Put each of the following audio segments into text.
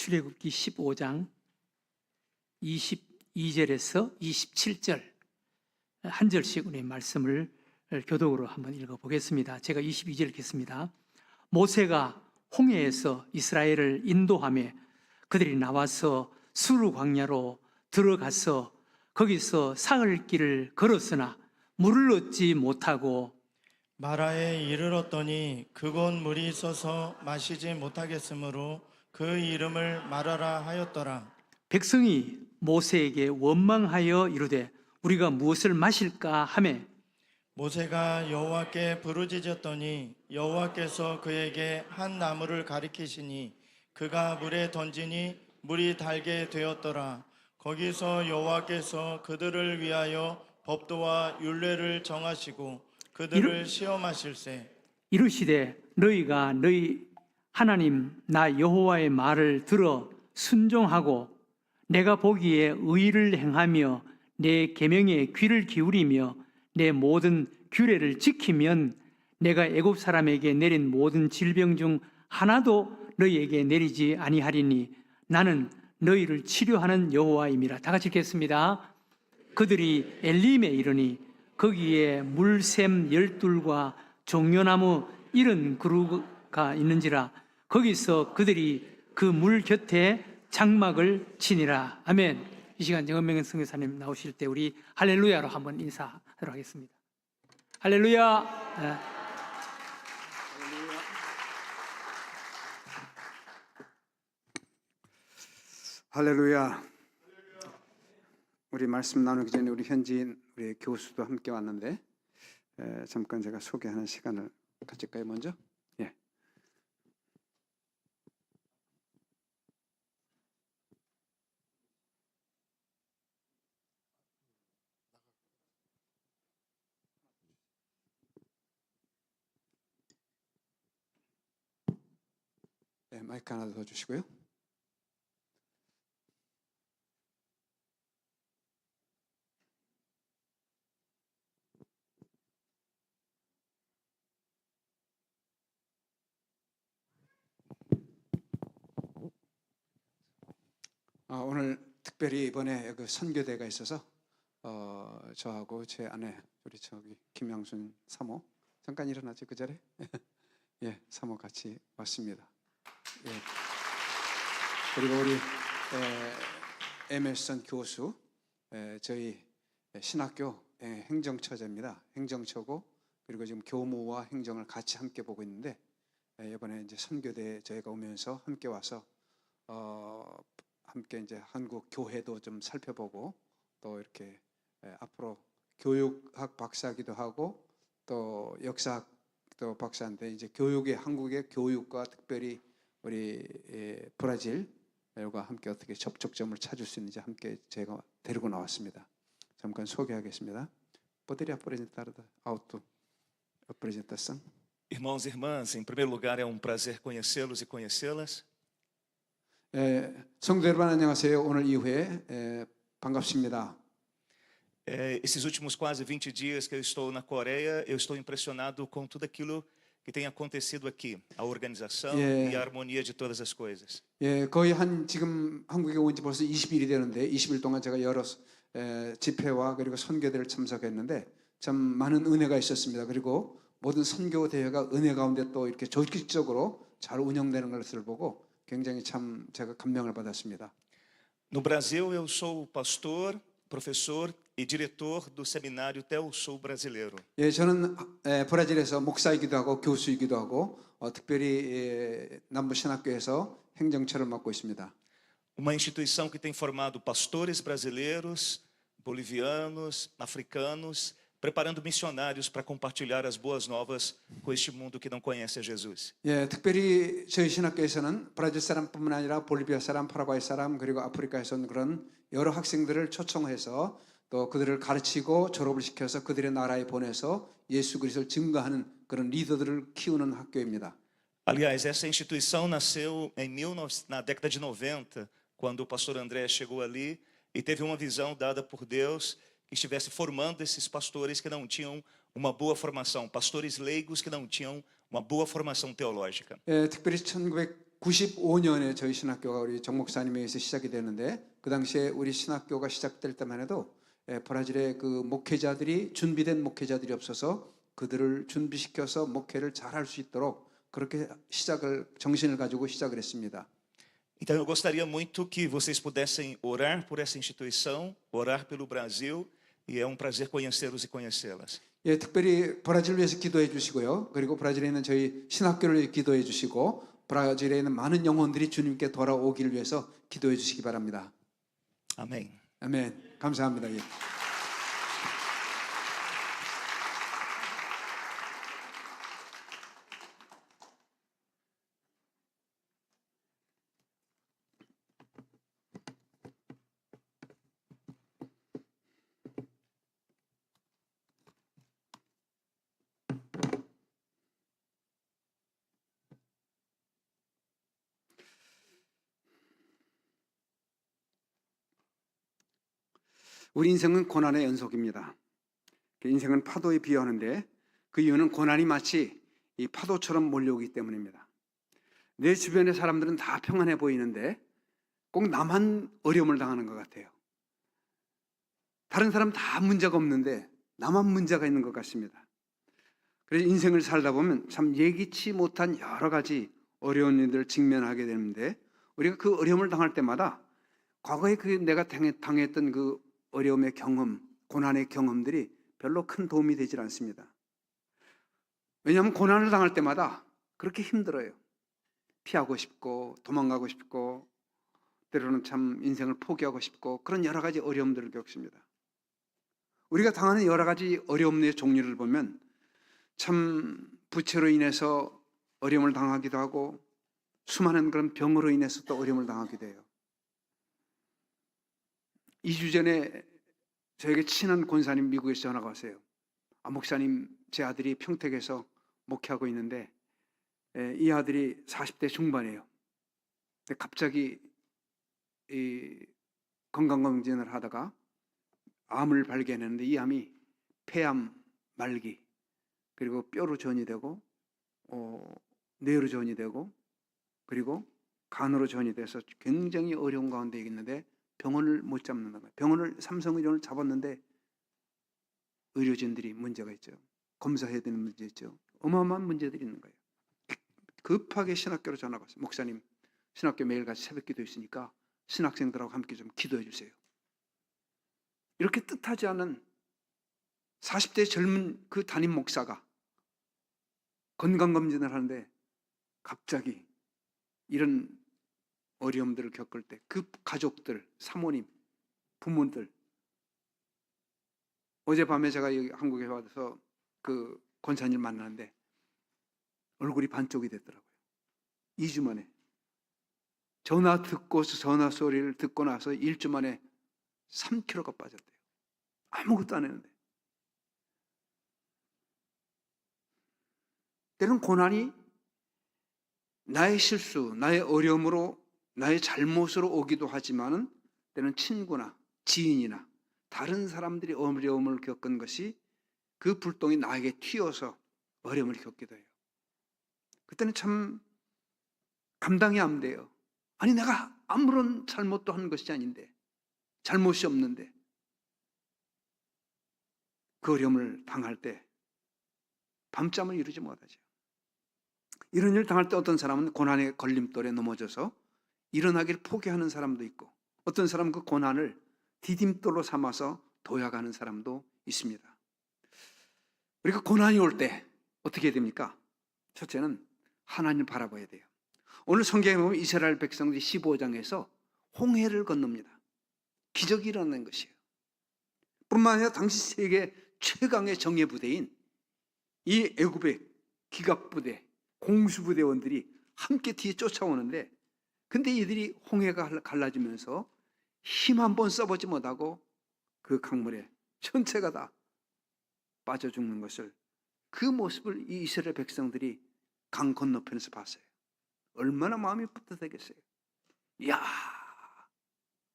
출애굽기 15장 22절에서 27절 한 절씩 우리 말씀을 교독으로 한번 읽어보겠습니다. 제가 22절 읽겠습니다. 모세가 홍해에서 이스라엘을 인도하며 그들이 나와서 수르 광야로 들어가서 거기서 사흘 길을 걸었으나 물을 얻지 못하고 마라에 이르렀더니 그곳 물이 있어서 마시지 못하겠으므로 그 이름을 마라라 하였더라. 백성이 모세에게 원망하여 이르되 우리가 무엇을 마실까 하매 모세가 여호와께 부르짖었더니 여호와께서 그에게 한 나무를 가리키시니 그가 물에 던지니 물이 달게 되었더라. 거기서 여호와께서 그들을 위하여 법도와 율례를 정하시고 그들을 시험하실세. 이르시되 너희가 너희 하나님 나 여호와의 말을 들어 순종하고 내가 보기에 의를 행하며 내 계명에 귀를 기울이며 내 모든 규례를 지키면 내가 애굽 사람에게 내린 모든 질병 중 하나도 너희에게 내리지 아니하리니 나는 너희를 치료하는 여호와임이라. 다 같이 읽겠습니다. 그들이 엘림에 이르니 거기에 물샘 12과 종려나무 70그루가 있는지라. 거기서 그들이 그 물 곁에 장막을 치니라. 아멘. 이 시간 정은명 선교사님 나오실 때 우리 할렐루야로 한번 인사하도록 하겠습니다. 할렐루야. 할렐루야. 우리 말씀 나누기 전에 우리 현지인 우리 교수도 함께 왔는데 잠깐 제가 소개하는 시간을 가질까요? 먼저? 예. 네, 마이크 하나 더 주시고요. 오늘 특별히 이번에 그 선교대가 있어서 저하고 제 아내 우리 저기 김양순 사모 잠깐 일어나지 그 자리에 예 사모 같이 왔습니다. 예. 그리고 우리 에merson 교수 저희 신학교 행정처제입니다. 행정처고 그리고 지금 교무와 행정을 같이 함께 보고 있는데 이번에 이제 선교대 저희가 오면서 함께 와서 함께 이제 한국 교회도 좀 살펴보고 또 이렇게 앞으로 교육학 박사기도 하고 또 역사학도 박사인데 이제 한국의 교육과 특별히 우리 브라질과 함께 어떻게 접촉점을 찾을 수 있는지 함께 제가 데리고 나왔습니다. 잠깐 소개하겠습니다. Poderia apresentar a apresentação? Irmãos e irmãs, em primeiro lugar é prazer conhecê-los e conhecê-las. 성도 여러분 안녕하세요. 오늘 이후에 반갑습니다. Esses últimos quase 20 dias que eu estou na Coreia, eu estou impressionado com tudo aquilo que tem acontecido aqui, a organização e a harmonia de todas as coisas. 예, 거의 지금 한국에 온 지 벌써 20일이 되는데 20일 동안 제가 여러 집회와 그리고 선교대를 참석했는데 참 많은 은혜가 있었습니다. 그리고 모든 선교 대회가 은혜 가운데 또 이렇게 조직적으로 잘 운영되는 것을 보고 굉장히 참 제가 감명을 받았습니다. No Brasil, eu sou pastor, professor e diretor do seminário Tel Sul brasileiro. 예, 저는 브라질에서 목사이기도 하고 교수이기도 하고 특별히 남부 신학교에서 행정처를 맡고 있습니다. Uma instituição que tem formado pastores brasileiros, bolivianos, africanos, preparando missionários para compartilhar as boas novas com este mundo que não conhece a Jesus. 예, 특별히 저희 신학교에서는 브라질 사람뿐만 아니라 볼리비아 사람, 파라과이 사람 그리고 아프리카에서 온 그런 여러 학생들을 초청해서 또 그들을 가르치고 졸업을 시켜서 그들의 나라에 보내서 예수 그리스도를 증거하는 그런 리더들을 키우는 학교입니다. Aliás, essa instituição nasceu na década de 90, quando o pastor André chegou ali e teve uma visão dada por Deus que estivesse formando esses pastores que não tinham uma boa formação, pastores leigos que não tinham uma boa formação teológica. 특별히 95년에 저희 신학교가 우리 정 목사님에 의해서 시작이 되는데, 그 당시에 우리 신학교가 시작될 때만 해도 브라질의 그 목회자들이, 준비된 목회자들이 없어서 그들을 준비시켜서 목회를 잘할 수 있도록 그렇게 정신을 가지고 시작을 했습니다. Então eu gostaria muito que vocês pudessem orar por essa instituição, orar pelo Brasil, e é um prazer conhecê-los e conhecê-las. 예, 특별히 브라질을 위해서 기도해 주시고요. 그리고 브라질에 있는 저희 신학교를 위해 기도해 주시고, 브라질에 있는 많은 영혼들이 주님께 돌아오기를 위해서 기도해 주시기 바랍니다. Amém. 아멘. 감사합니다. 예. 우리 인생은 고난의 연속입니다. 인생은 파도에 비유하는데, 그 이유는 고난이 마치 이 파도처럼 몰려오기 때문입니다. 내 주변의 사람들은 다 평안해 보이는데 꼭 나만 어려움을 당하는 것 같아요. 다른 사람 다 문제가 없는데 나만 문제가 있는 것 같습니다. 그래서 인생을 살다 보면 참 예기치 못한 여러 가지 어려운 일들을 직면하게 되는데, 우리가 그 어려움을 당할 때마다 과거에 내가 당했던 그 어려움의 경험, 고난의 경험들이 별로 큰 도움이 되질 않습니다. 왜냐하면 고난을 당할 때마다 그렇게 힘들어요. 피하고 싶고 도망가고 싶고 때로는 참 인생을 포기하고 싶고, 그런 여러 가지 어려움들을 겪습니다. 우리가 당하는 여러 가지 어려움의 종류를 보면 참 부채로 인해서 어려움을 당하기도 하고, 수많은 그런 병으로 인해서 또 어려움을 당하기도 해요. 2주 전에 저에게 친한 권사님 미국에서 전화가 왔어요. 목사님, 제 아들이 평택에서 목회하고 있는데 이 아들이 40대 중반이에요. 근데 갑자기 이 건강검진을 하다가 암을 발견했는데, 이 암이 폐암 말기, 그리고 뼈로 전이 되고 뇌로 전이 되고 그리고 간으로 전이 돼서 굉장히 어려운 가운데 있는데 병원을 못 잡는 거예요. 삼성의료원을 잡았는데 의료진들이 문제가 있죠. 검사해야 되는 문제 있죠. 어마어마한 문제들이 있는 거예요. 급하게 신학교로 전화가 왔어요. 목사님, 신학교 매일같이 새벽기도 있으니까 신학생들하고 함께 좀 기도해 주세요. 이렇게 뜻하지 않은 40대 젊은 그 담임 목사가 건강검진을 하는데 갑자기 이런 어려움들을 겪을 때 그 가족들, 사모님, 부모들, 어젯밤에 제가 여기 한국에 와서 그 권사님 만나는데 얼굴이 반쪽이 됐더라고요. 2주 만에. 전화 소리를 듣고 나서 1주 만에 3kg가 빠졌대요. 아무것도 안 했는데. 때로는 고난이 나의 실수, 나의 어려움으로, 나의 잘못으로 오기도 하지만은 때는 친구나 지인이나 다른 사람들이 어려움을 겪은 것이 그 불똥이 나에게 튀어서 어려움을 겪기도 해요. 그때는 참 감당이 안 돼요. 아니, 내가 아무런 잘못도 한 것이 아닌데, 잘못이 없는데, 그 어려움을 당할 때 밤잠을 이루지 못하죠. 이런 일을 당할 때 어떤 사람은 고난의 걸림돌에 넘어져서 일어나기를 포기하는 사람도 있고, 어떤 사람은 그 고난을 디딤돌로 삼아서 도약하는 사람도 있습니다. 우리가 고난이 올 때 어떻게 해야 됩니까? 첫째는 하나님을 바라봐야 돼요. 오늘 성경에 보면 이스라엘 백성들이 15장에서 홍해를 건넙니다. 기적이 일어나는 것이에요. 뿐만 아니라 당시 세계 최강의 정예 부대인 이 애굽의 기갑부대, 공수부대원들이 함께 뒤에 쫓아오는데, 근데 이들이 홍해가 갈라지면서 힘 한번 써보지 못하고 그 강물에 전체가 다 빠져 죽는 것을, 그 모습을 이 이스라엘 백성들이 강 건너편에서 봤어요. 얼마나 마음이 뿌듯하겠어요. 이야,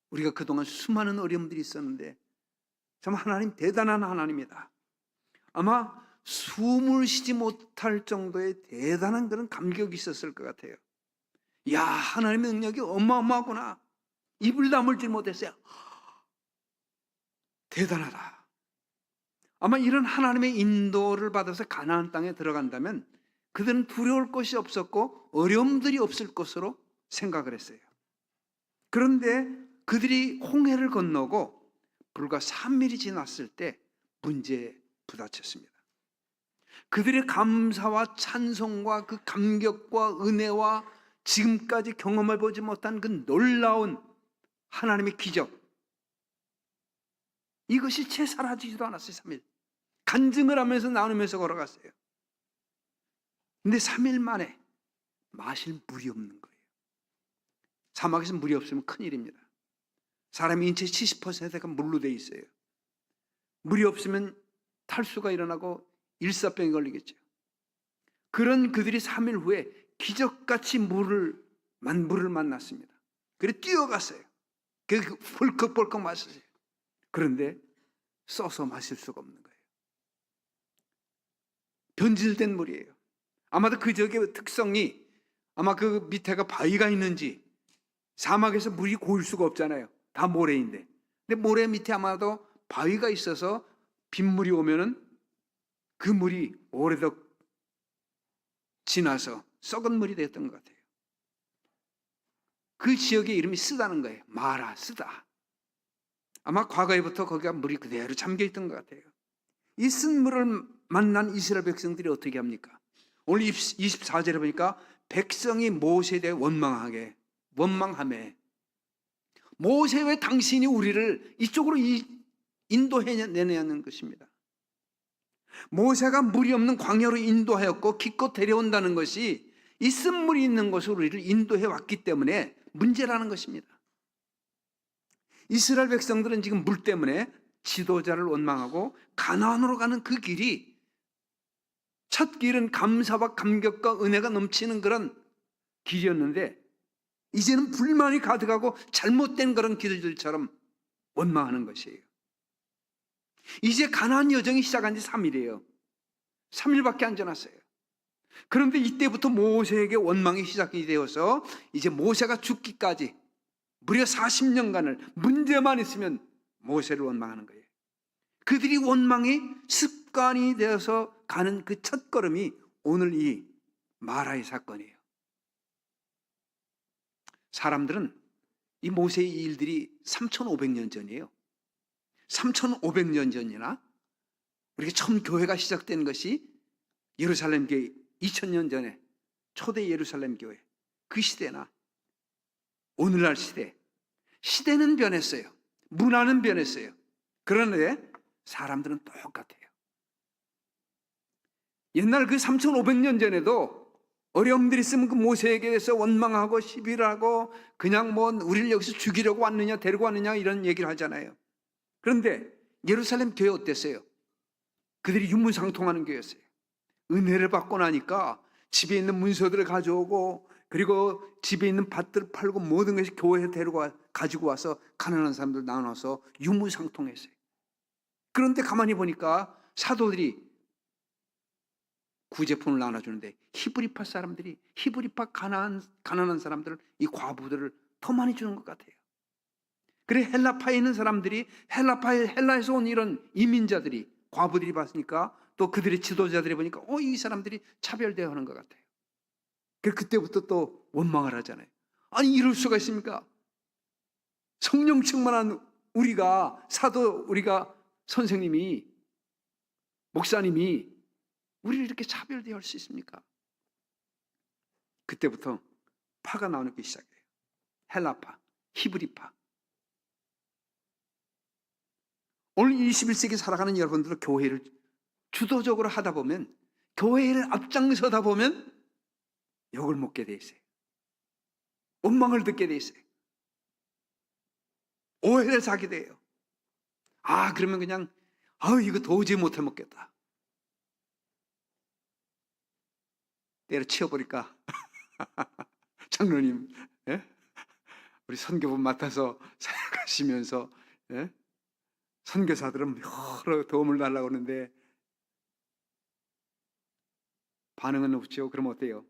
우리가 그동안 수많은 어려움들이 있었는데 참 하나님 대단한 하나님이다. 아마 숨을 쉬지 못할 정도의 대단한 그런 감격이 있었을 것 같아요. 야, 하나님의 능력이 어마어마하구나. 입을 다물지 못했어요. 대단하다. 아마 이런 하나님의 인도를 받아서 가나안 땅에 들어간다면 그들은 두려울 것이 없었고 어려움들이 없을 것으로 생각을 했어요. 그런데 그들이 홍해를 건너고 불과 3일이 지났을 때 문제에 부딪혔습니다. 그들의 감사와 찬송과 그 감격과 은혜와 지금까지 경험해 보지 못한 그 놀라운 하나님의 기적, 이것이 채 사라지지도 않았어요. 3일 간증을 하면서 나누면서 걸어갔어요. 근데 3일 만에 마실 물이 없는 거예요. 사막에서 물이 없으면 큰일입니다. 사람의 인체 70%가 물로 돼 있어요. 물이 없으면 탈수가 일어나고 일사병이 걸리겠죠. 그런 그들이 3일 후에 기적같이 물을 만났습니다. 그래 뛰어갔어요. 그 벌컥벌컥 마셨어요. 그런데 써서 마실 수가 없는 거예요. 변질된 물이에요. 아마도 그 지역의 특성이 아마 그 밑에가 바위가 있는지, 사막에서 물이 고일 수가 없잖아요. 다 모래인데. 근데 모래 밑에 아마도 바위가 있어서 빗물이 오면은 그 물이 오래도 지나서 썩은 물이 됐던 것 같아요. 그 지역의 이름이 쓰다는 거예요. 마라, 쓰다. 아마 과거에부터 거기가 물이 그대로 잠겨있던 것 같아요. 이 쓴 물을 만난 이스라엘 백성들이 어떻게 합니까? 오늘 24절에 보니까 백성이 모세에 대해 원망하며 모세, 왜 당신이 우리를 이쪽으로 인도해내냐는 것입니다. 모세가 물이 없는 광야로 인도하였고 기껏 데려온다는 것이 이 쓴물이 있는 곳으로 우리를 인도해 왔기 때문에 문제라는 것입니다. 이스라엘 백성들은 지금 물 때문에 지도자를 원망하고 가나안으로 가는 그 길이, 첫 길은 감사와 감격과 은혜가 넘치는 그런 길이었는데 이제는 불만이 가득하고 잘못된 그런 길들처럼 원망하는 것이에요. 이제 가나안 여정이 시작한 지 3일이에요. 3일밖에 안 지났어요. 그런데 이때부터 모세에게 원망이 시작이 되어서 이제 모세가 죽기까지 무려 40년간을 문제만 있으면 모세를 원망하는 거예요. 그들이 원망이 습관이 되어서 가는 그 첫걸음이 오늘 이 마라의 사건이에요. 사람들은 이 모세의 일들이 3,500년 전이에요. 3,500년 전이나 우리가 처음 교회가 시작된 것이 예루살렘 교회 2000년 전에 초대 예루살렘 교회, 그 시대나 오늘날 시대는 변했어요. 문화는 변했어요. 그런데 사람들은 똑같아요. 옛날 그 3,500년 전에도 어려움들이 있으면 그 모세에게 대해서 원망하고 시비를 하고 그냥 뭐 우리를 여기서 죽이려고 왔느냐 데리고 왔느냐 이런 얘기를 하잖아요. 그런데 예루살렘 교회 어땠어요? 그들이 유무상통하는 교회였어요. 은혜를 받고 나니까 집에 있는 문서들을 가져오고 그리고 집에 있는 밭들을 팔고 모든 것이 교회에 가지고 와서 가난한 사람들 나눠서 유무상통했어요. 그런데 가만히 보니까 사도들이 구제품을 나눠주는데 히브리파 사람들이 히브리파 가난한 사람들을, 이 과부들을 더 많이 주는 것 같아요. 그래 헬라파에 있는 사람들이 헬라에서 온 이런 이민자들이, 과부들이 봤으니까 또 그들의 지도자들이 보니까 이 사람들이 차별대하는 것 같아요. 그때부터 또 원망을 하잖아요. 아니 이럴 수가 있습니까? 성령 충만한 우리가 선생님이, 목사님이 우리를 이렇게 차별대할 수 있습니까? 그때부터 파가 나오기 시작해요. 헬라파, 히브리파. 오늘 21세기 살아가는 여러분들은 교회를 주도적으로 하다 보면, 교회를 앞장서다 보면 욕을 먹게 돼 있어요. 원망을 듣게 돼 있어요. 오해를 사게 돼요. 그러면 그냥 이거 도저히 못해 먹겠다. 때려치워버릴까? 장로님, 예? 우리 선교분 맡아서 사역하시면서, 예? 선교사들은 여러 도움을 달라고 하는데 반응은 없죠. 그럼 어때요?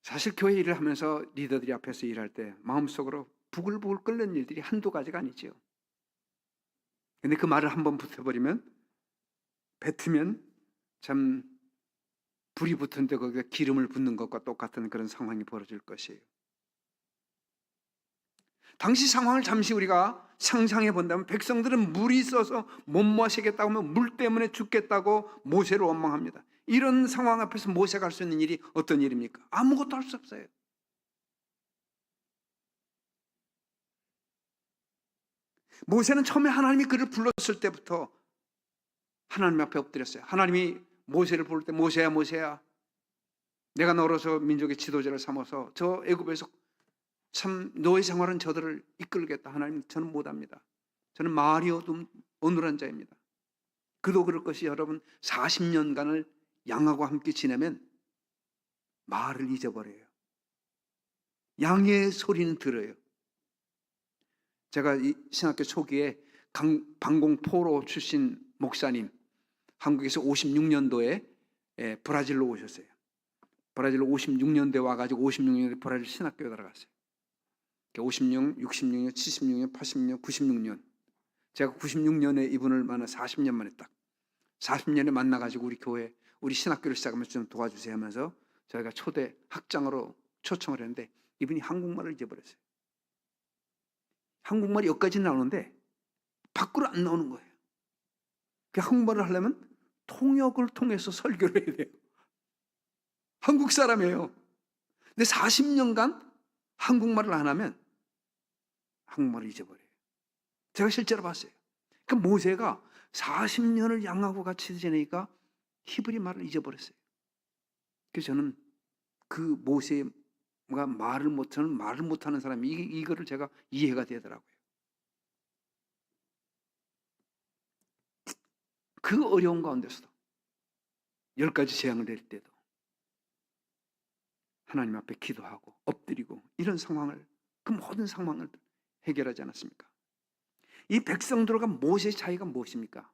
사실 교회 일을 하면서 리더들이 앞에서 일할 때 마음속으로 부글부글 끓는 일들이 한두 가지가 아니지요. 근데 그 말을 한번 붙여버리면, 뱉으면 참 불이 붙은데 거기에 기름을 붓는 것과 똑같은 그런 상황이 벌어질 것이에요. 당시 상황을 잠시 우리가 상상해 본다면, 백성들은 물이 있어서 못 마시겠다고 하면 물 때문에 죽겠다고 모세를 원망합니다. 이런 상황 앞에서 모세가 할 수 있는 일이 어떤 일입니까? 아무것도 할 수 없어요. 모세는 처음에 하나님이 그를 불렀을 때부터 하나님 앞에 엎드렸어요. 하나님이 모세를 부를 때, 모세야 모세야, 내가 너로서 민족의 지도자를 삼아서 저 애굽에서 참 너의 생활은 저들을 이끌겠다. 하나님, 저는 못합니다. 저는 말이 어눌한 자입니다. 그도 그럴 것이, 여러분 40년간을 양하고 함께 지내면 말을 잊어버려요. 양의 소리는 들어요. 제가 이 신학교 초기에 방공포로 출신 목사님, 한국에서 56년도에 브라질로 오셨어요. 브라질로 56년도에 와가지고 56년도에 브라질 신학교에 들어갔어요. 56년, 66년, 76년, 80년, 96년. 제가 96년에 이분을 만나 40년 만에 딱 40년에 만나가지고 우리 교회, 우리 신학교를 시작하면서 좀 도와주세요 하면서 저희가 초대 학장으로 초청을 했는데, 이분이 한국말을 잊어버렸어요. 한국말이 여기까지 나오는데 밖으로 안 나오는 거예요. 그 한국말을 하려면 통역을 통해서 설교를 해야 돼요. 한국 사람이에요. 근데 40년간 한국말을 안 하면 한국말을 잊어버려요. 제가 실제로 봤어요. 그 모세가 40년을 양하고 같이 지내니까 히브리 말을 잊어버렸어요. 그래서 저는 그 모세가 말을 못하는 사람이 이거를 제가 이해가 되더라고요. 그 어려운 가운데서도 10가지 재앙을 낼 때도 하나님 앞에 기도하고 엎드리고, 이런 상황을, 그 모든 상황을 해결하지 않았습니까? 이 백성들과 모세의 차이가 무엇입니까?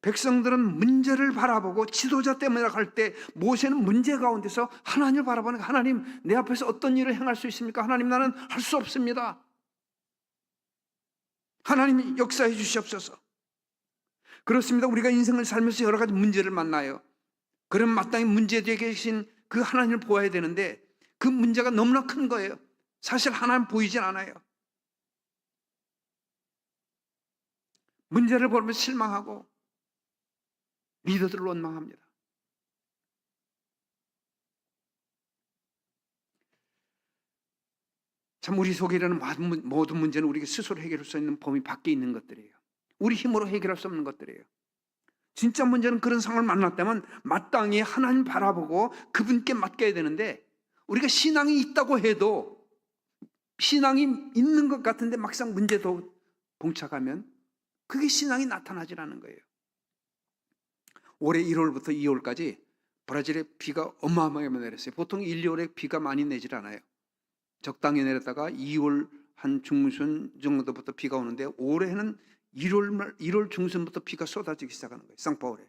백성들은 문제를 바라보고 지도자 때문에 갈 때, 모세는 문제 가운데서 하나님을 바라보는, 하나님 내 앞에서 어떤 일을 행할 수 있습니까? 하나님, 나는 할 수 없습니다. 하나님 역사해 주시옵소서. 그렇습니다. 우리가 인생을 살면서 여러 가지 문제를 만나요. 그런 마땅히 문제 뒤에 계신 그 하나님을 보아야 되는데, 그 문제가 너무나 큰 거예요. 사실 하나님 보이진 않아요. 문제를 보면서 실망하고 리더들을 원망합니다. 참 우리 속에 일어나는 모든 문제는 우리가 스스로 해결할 수 있는 범위 밖에 있는 것들이에요. 우리 힘으로 해결할 수 없는 것들이에요. 진짜 문제는 그런 상황을 만났다면 마땅히 하나님 바라보고 그분께 맡겨야 되는데, 우리가 신앙이 있다고 해도, 신앙이 있는 것 같은데 막상 문제도 봉착하면 그게 신앙이 나타나질 않는 거예요. 올해 1월부터 2월까지 브라질에 비가 어마어마하게 내렸어요. 보통 1, 2월에 비가 많이 내질 않아요. 적당히 내렸다가 2월 한 중순 정도부터 비가 오는데, 올해는 1월 중순부터 비가 쏟아지기 시작하는 거예요. 상파울에.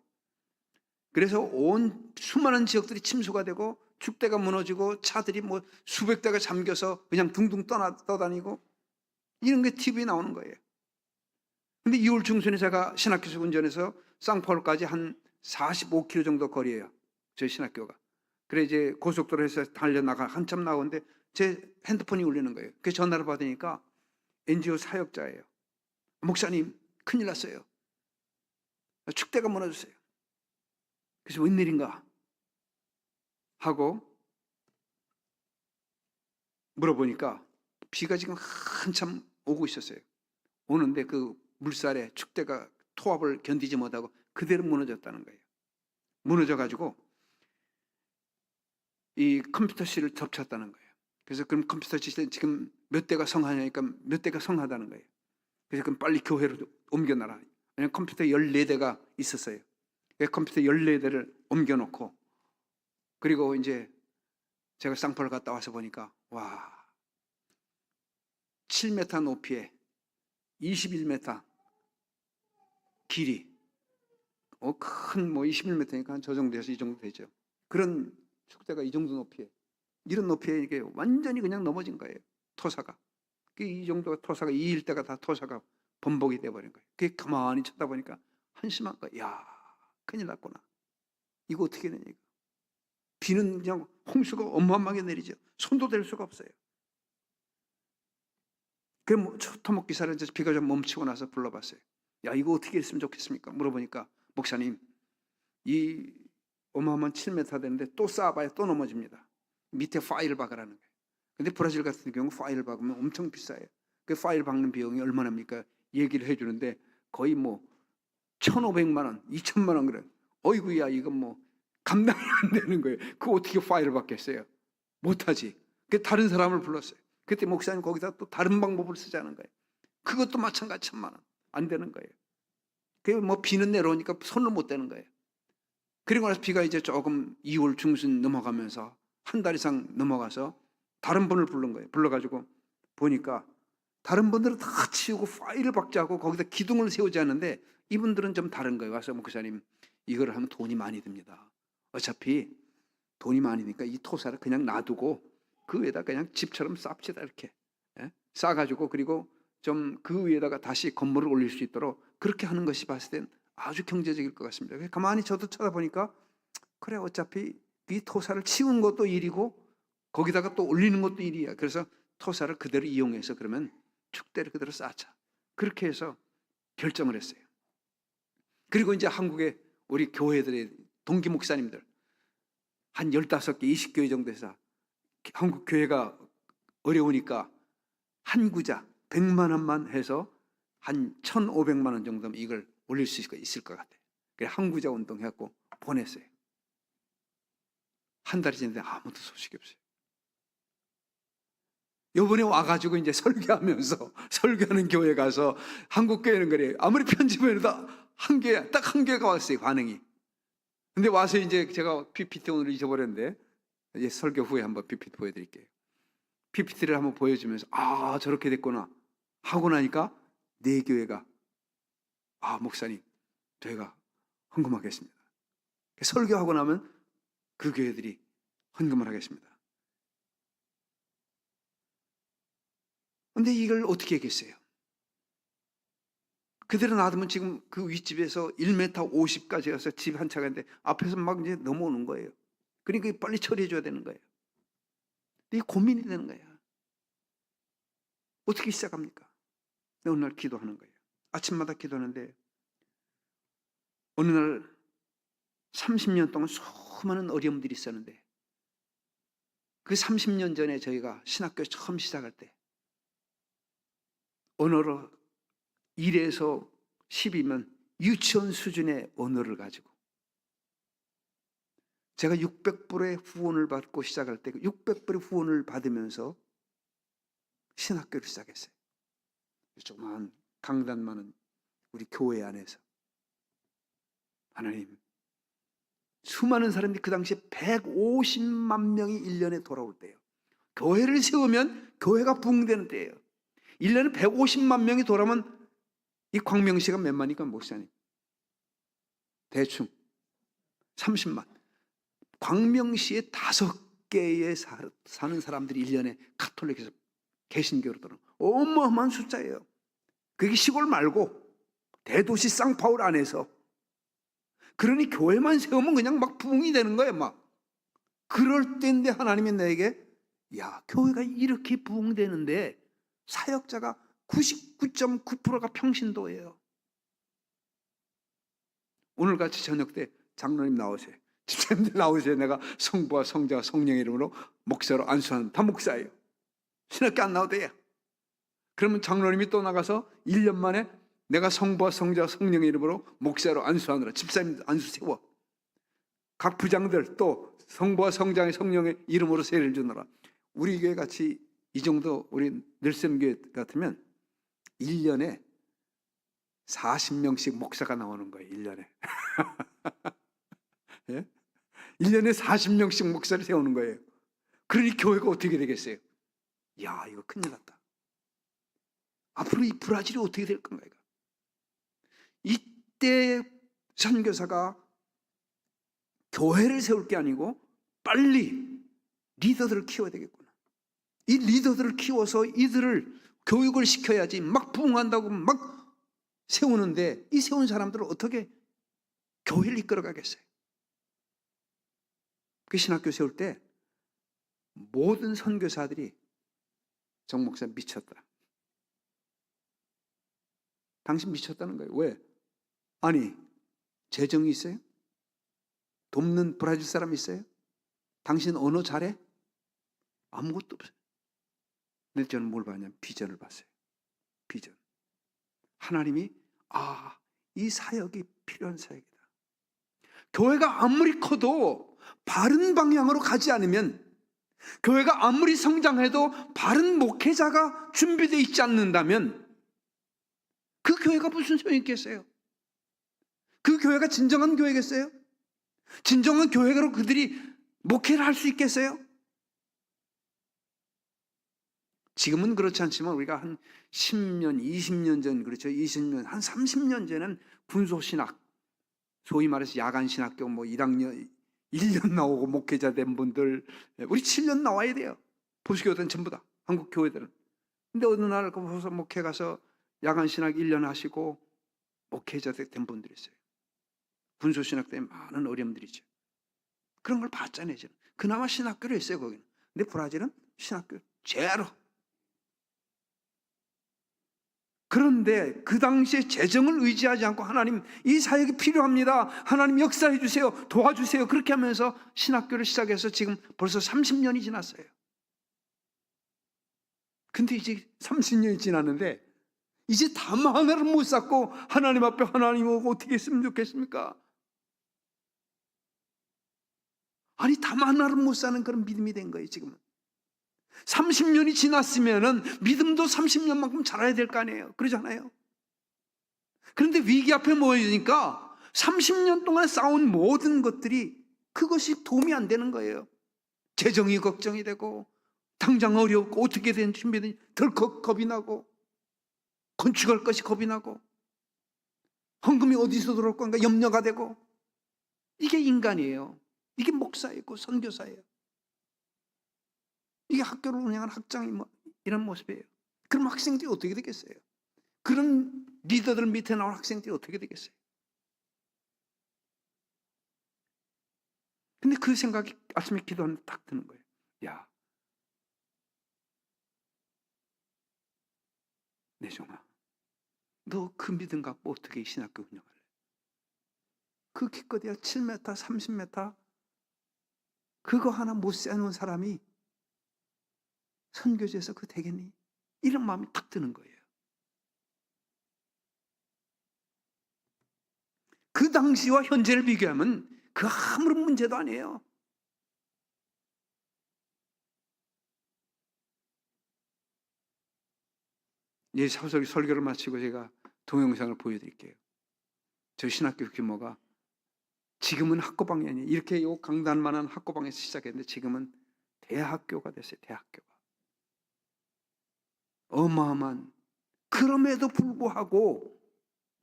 그래서 온 수많은 지역들이 침수가 되고 축대가 무너지고 차들이 뭐 수백 대가 잠겨서 그냥 둥둥 떠다니고, 이런 게 TV에 나오는 거예요. 근데 2월 중순에 제가 신학교에서 운전해서 상파울까지 한 45km 정도 거리예요. 저희 신학교가. 그래 이제 고속도로에서 달려나가 한참 나오는데 제 핸드폰이 울리는 거예요. 그래서 전화를 받으니까 NGO 사역자예요. 목사님, 큰일 났어요. 축대가 무너졌어요. 그래서 웬일인가 하고 물어보니까 비가 지금 한참 오고 있었어요. 오는데 그 물살에 축대가 토합을 견디지 못하고 그대로 무너졌다는 거예요. 무너져가지고 이 컴퓨터실을 덮쳤다는 거예요. 그래서 그럼 컴퓨터실에 지금 몇 대가 성하냐니까 몇 대가 성하다는 거예요. 그래서 그럼 빨리 교회로 옮겨놔라. 왜냐면 컴퓨터 14대가 있었어요. 컴퓨터 14대를 옮겨놓고, 그리고 이제 제가 쌍포를 갔다 와서 보니까 와, 7m 높이에 21m 길이, 큰 뭐 21m니까 한 저 정도 돼서 이 정도 되죠. 그런 축대가 이 정도 높이에 이런 높이에 이게 완전히 그냥 넘어진 거예요. 토사가. 이 정도가 토사가 이 일대가 다 토사가 번복이 돼버린 거예요. 그게 가만히 쳐다보니까 한심한 거야. 야, 큰일 났구나. 이거 어떻게 되냐 이거. 비는 그냥 홍수가 어마어마하게 내리죠. 손도 댈 수가 없어요. 그럼 토목 기사를 이제 비가 좀 멈추고 나서 불러봤어요. 야, 이거 어떻게 했으면 좋겠습니까? 물어보니까 목사님, 이 어마어마한 7m 되는데 또 쌓아봐야 또 넘어집니다. 밑에 파일을 박으라는 거예요. 근데 브라질 같은 경우 파일을 박으면 엄청 비싸요. 그 파일 박는 비용이 얼마나입니까? 얘기를 해주는데 거의 뭐 1,500만 원, 2,000만 원 그래. 어이구야, 이건 뭐 감당이 안 되는 거예요. 그거 어떻게 파일을 박겠어요? 못하지. 그 다른 사람을 불렀어요. 그때 목사님 거기다 또 다른 방법을 쓰자는 거예요. 그것도 마찬가지 1,000만 원. 안 되는 거예요. 그 뭐 비는 내려오니까 손을 못 대는 거예요. 그리고 나서 비가 이제 조금 2월 중순 넘어가면서 한 달 이상 넘어가서 다른 분을 부른 거예요. 불러가지고 보니까 다른 분들은 다 치우고 파일을 박자고 거기다 기둥을 세우지 않는데 이분들은 좀 다른 거예요. 와서 목사님, 이거를 하면 돈이 많이 듭니다. 어차피 돈이 많이 드니까 이 토사를 그냥 놔두고 그 위에다 그냥 집처럼 쌉시다 이렇게. 싸가지고 그리고 좀 그 위에다가 다시 건물을 올릴 수 있도록 그렇게 하는 것이 봤을 땐 아주 경제적일 것 같습니다. 가만히 저도 쳐다보니까 그래, 어차피 이 토사를 치우는 것도 일이고 거기다가 또 올리는 것도 일이야. 그래서 토사를 그대로 이용해서 그러면 축대를 그대로 쌓자. 그렇게 해서 결정을 했어요. 그리고 이제 한국의 우리 교회들의 동기 목사님들 한 15개, 20교회 정도 해서 한국 교회가 어려우니까 한 구자 100만 원만 해서 한 1,500만 원 정도면 이걸 올릴 수 있을 것 같아요. 그래서 한 구자 운동해갖고 보냈어요. 한 달이 지났는데 아무도 소식이 없어요. 요번에 와가지고 이제 설교하면서 설교하는 교회 가서 한국 교회는 그래요. 아무리 편집을 해도 딱 한 개가 왔어요, 반응이. 근데 와서 이제 제가 PPT 오늘 잊어버렸는데 이제 설교 후에 한번 PPT 보여드릴게요. PPT를 한번 보여주면서 아, 저렇게 됐구나 하고 나니까 네 교회가 아, 목사님, 저희가 헌금하겠습니다. 설교하고 나면 그 교회들이 헌금을 하겠습니다. 근데 이걸 어떻게 하겠어요? 그대로 놔두면 지금 그 윗집에서 1m 50까지 가서 집 한 차가 있는데 앞에서 막 이제 넘어오는 거예요. 그러니까 빨리 처리해 줘야 되는 거예요. 근데 이게 고민이 되는 거예요. 어떻게 시작합니까? 어느 날 기도하는 거예요. 아침마다 기도하는데 어느 날 30년 동안 수많은 어려움들이 있었는데 그 30년 전에 저희가 신학교 처음 시작할 때 언어로 1에서 10이면 유치원 수준의 언어를 가지고 제가 600불의 후원을 받고 시작할 때 600불의 후원을 받으면서 신학교를 시작했어요. 조그마한 강단 많은 우리 교회 안에서 하나님, 수많은 사람들이 그 당시에 150만 명이 1년에 돌아올 때예요. 교회를 세우면 교회가 부흥되는 때예요. 1년에 150만 명이 돌아오면 이 광명시가 몇 만이니까 목사님? 대충 30만. 광명시에 5개에 사는 사람들이 1년에 가톨릭에서 개신교로 들어오는 어마어마한 숫자예요. 그게 시골 말고 대도시 상파울 안에서. 그러니 교회만 세우면 그냥 막 부흥이 되는 거예요. 막. 그럴 때인데 하나님이 내게 야, 교회가 이렇게 부흥되는데 사역자가 99.9%가 평신도예요. 오늘같이 저녁 때 장로님 나오세요. 집사님들 나오세요. 내가 성부와 성자와 성령의 이름으로 목사로 안수하는 단목사예요. 신학교 안 나오대요. 그러면 장로님이 또 나가서 1년 만에 내가 성부와 성자와 성령의 이름으로 목사로 안수하느라 집사님들 안수 세워. 각 부장들 또 성부와 성자의 성령의 이름으로 세례를 주느라. 우리 교회 같이 이 정도 우리 늘샘교회 같으면 1년에 40명씩 목사가 나오는 거예요. 1년에. 예? 1년에 40명씩 목사를 세우는 거예요. 그러니 교회가 어떻게 되겠어요? 야, 이거 큰일 났다. 앞으로 이 브라질이 어떻게 될 건가? 이때 선교사가 교회를 세울 게 아니고 빨리 리더들을 키워야 되겠구나. 이 리더들을 키워서 이들을 교육을 시켜야지. 막 부흥한다고 막 세우는데 이 세운 사람들을 어떻게 교회를 이끌어가겠어요? 그 신학교 세울 때 모든 선교사들이 정 목사 미쳤다. 당신 미쳤다는 거예요. 왜? 아니, 재정이 있어요? 돕는 브라질 사람 있어요? 당신 언어 잘해? 아무것도 없어요. 근데 저는 뭘 봤냐면 비전을 봤어요. 비전. 하나님이 이 사역이 필요한 사역이다. 교회가 아무리 커도 바른 방향으로 가지 않으면, 교회가 아무리 성장해도 바른 목회자가 준비되어 있지 않는다면 그 교회가 무슨 소용이 있겠어요? 그 교회가 진정한 교회겠어요? 진정한 교회로 그들이 목회를 할 수 있겠어요? 지금은 그렇지 않지만 우리가 한 10년, 20년 전, 그렇죠? 20년, 한 30년 전에는 군소신학, 소위 말해서 야간신학교 1학년, 1년 나오고 목회자 된 분들, 우리 7년 나와야 돼요. 보수교회들은 전부 다, 한국 교회들은. 근데 어느 날 거기서 목회 가서 야간신학 1년 하시고 목회자 된 분들이 있어요. 군소신학 때문에 많은 어려움들이죠. 그런 걸 봤잖아요. 저는. 그나마 신학교를 했어요, 거기는. 근데 브라질은 신학교 제로. 그런데 그 당시에 재정을 의지하지 않고 하나님, 이 사역이 필요합니다. 하나님 역사해 주세요. 도와주세요. 그렇게 하면서 신학교를 시작해서 지금 벌써 30년이 지났어요. 근데 이제 30년이 지났는데 이제 담 하나를 못 쌓고 하나님 앞에 하나님 오고 어떻게 했으면 좋겠습니까? 아니, 담 하나를 못 사는 그런 믿음이 된 거예요, 지금은. 30년이 지났으면은 믿음도 30년만큼 자라야 될 거 아니에요. 그러잖아요. 그런데 위기 앞에 모이니까 30년 동안 쌓은 모든 것들이 그것이 도움이 안 되는 거예요. 재정이 걱정이 되고, 당장 어렵고, 어떻게 된 준비든지 덜컥 겁이 나고, 건축할 것이 겁이 나고, 헌금이 어디서 들어올 건가 염려가 되고. 이게 인간이에요. 이게 목사이고 선교사예요. 이게 학교를 운영하는 학장이 이런 모습이에요. 그럼 학생들이 어떻게 되겠어요? 그런 리더들 밑에 나온 학생들이 어떻게 되겠어요? 근데 그 생각이 아침에 기도하는데 딱 드는 거예요. 야, 내 종아, 너 그 믿음 갖고 어떻게 이 신학교 운영할래? 그 기껏해야 7m, 30m 그거 하나 못 세우는 사람이 선교지에서 그 되겠니? 이런 마음이 딱 드는 거예요. 그 당시와 현재를 비교하면 그 아무런 문제도 아니에요. 이 사설 설교를 마치고 제가 동영상을 보여드릴게요. 저 신학교 규모가 지금은 학고방이 아니에요. 이렇게 요 강단만한 학고방에서 시작했는데 지금은 대학교가 됐어요. 대학교가. 어마어마한. 그럼에도 불구하고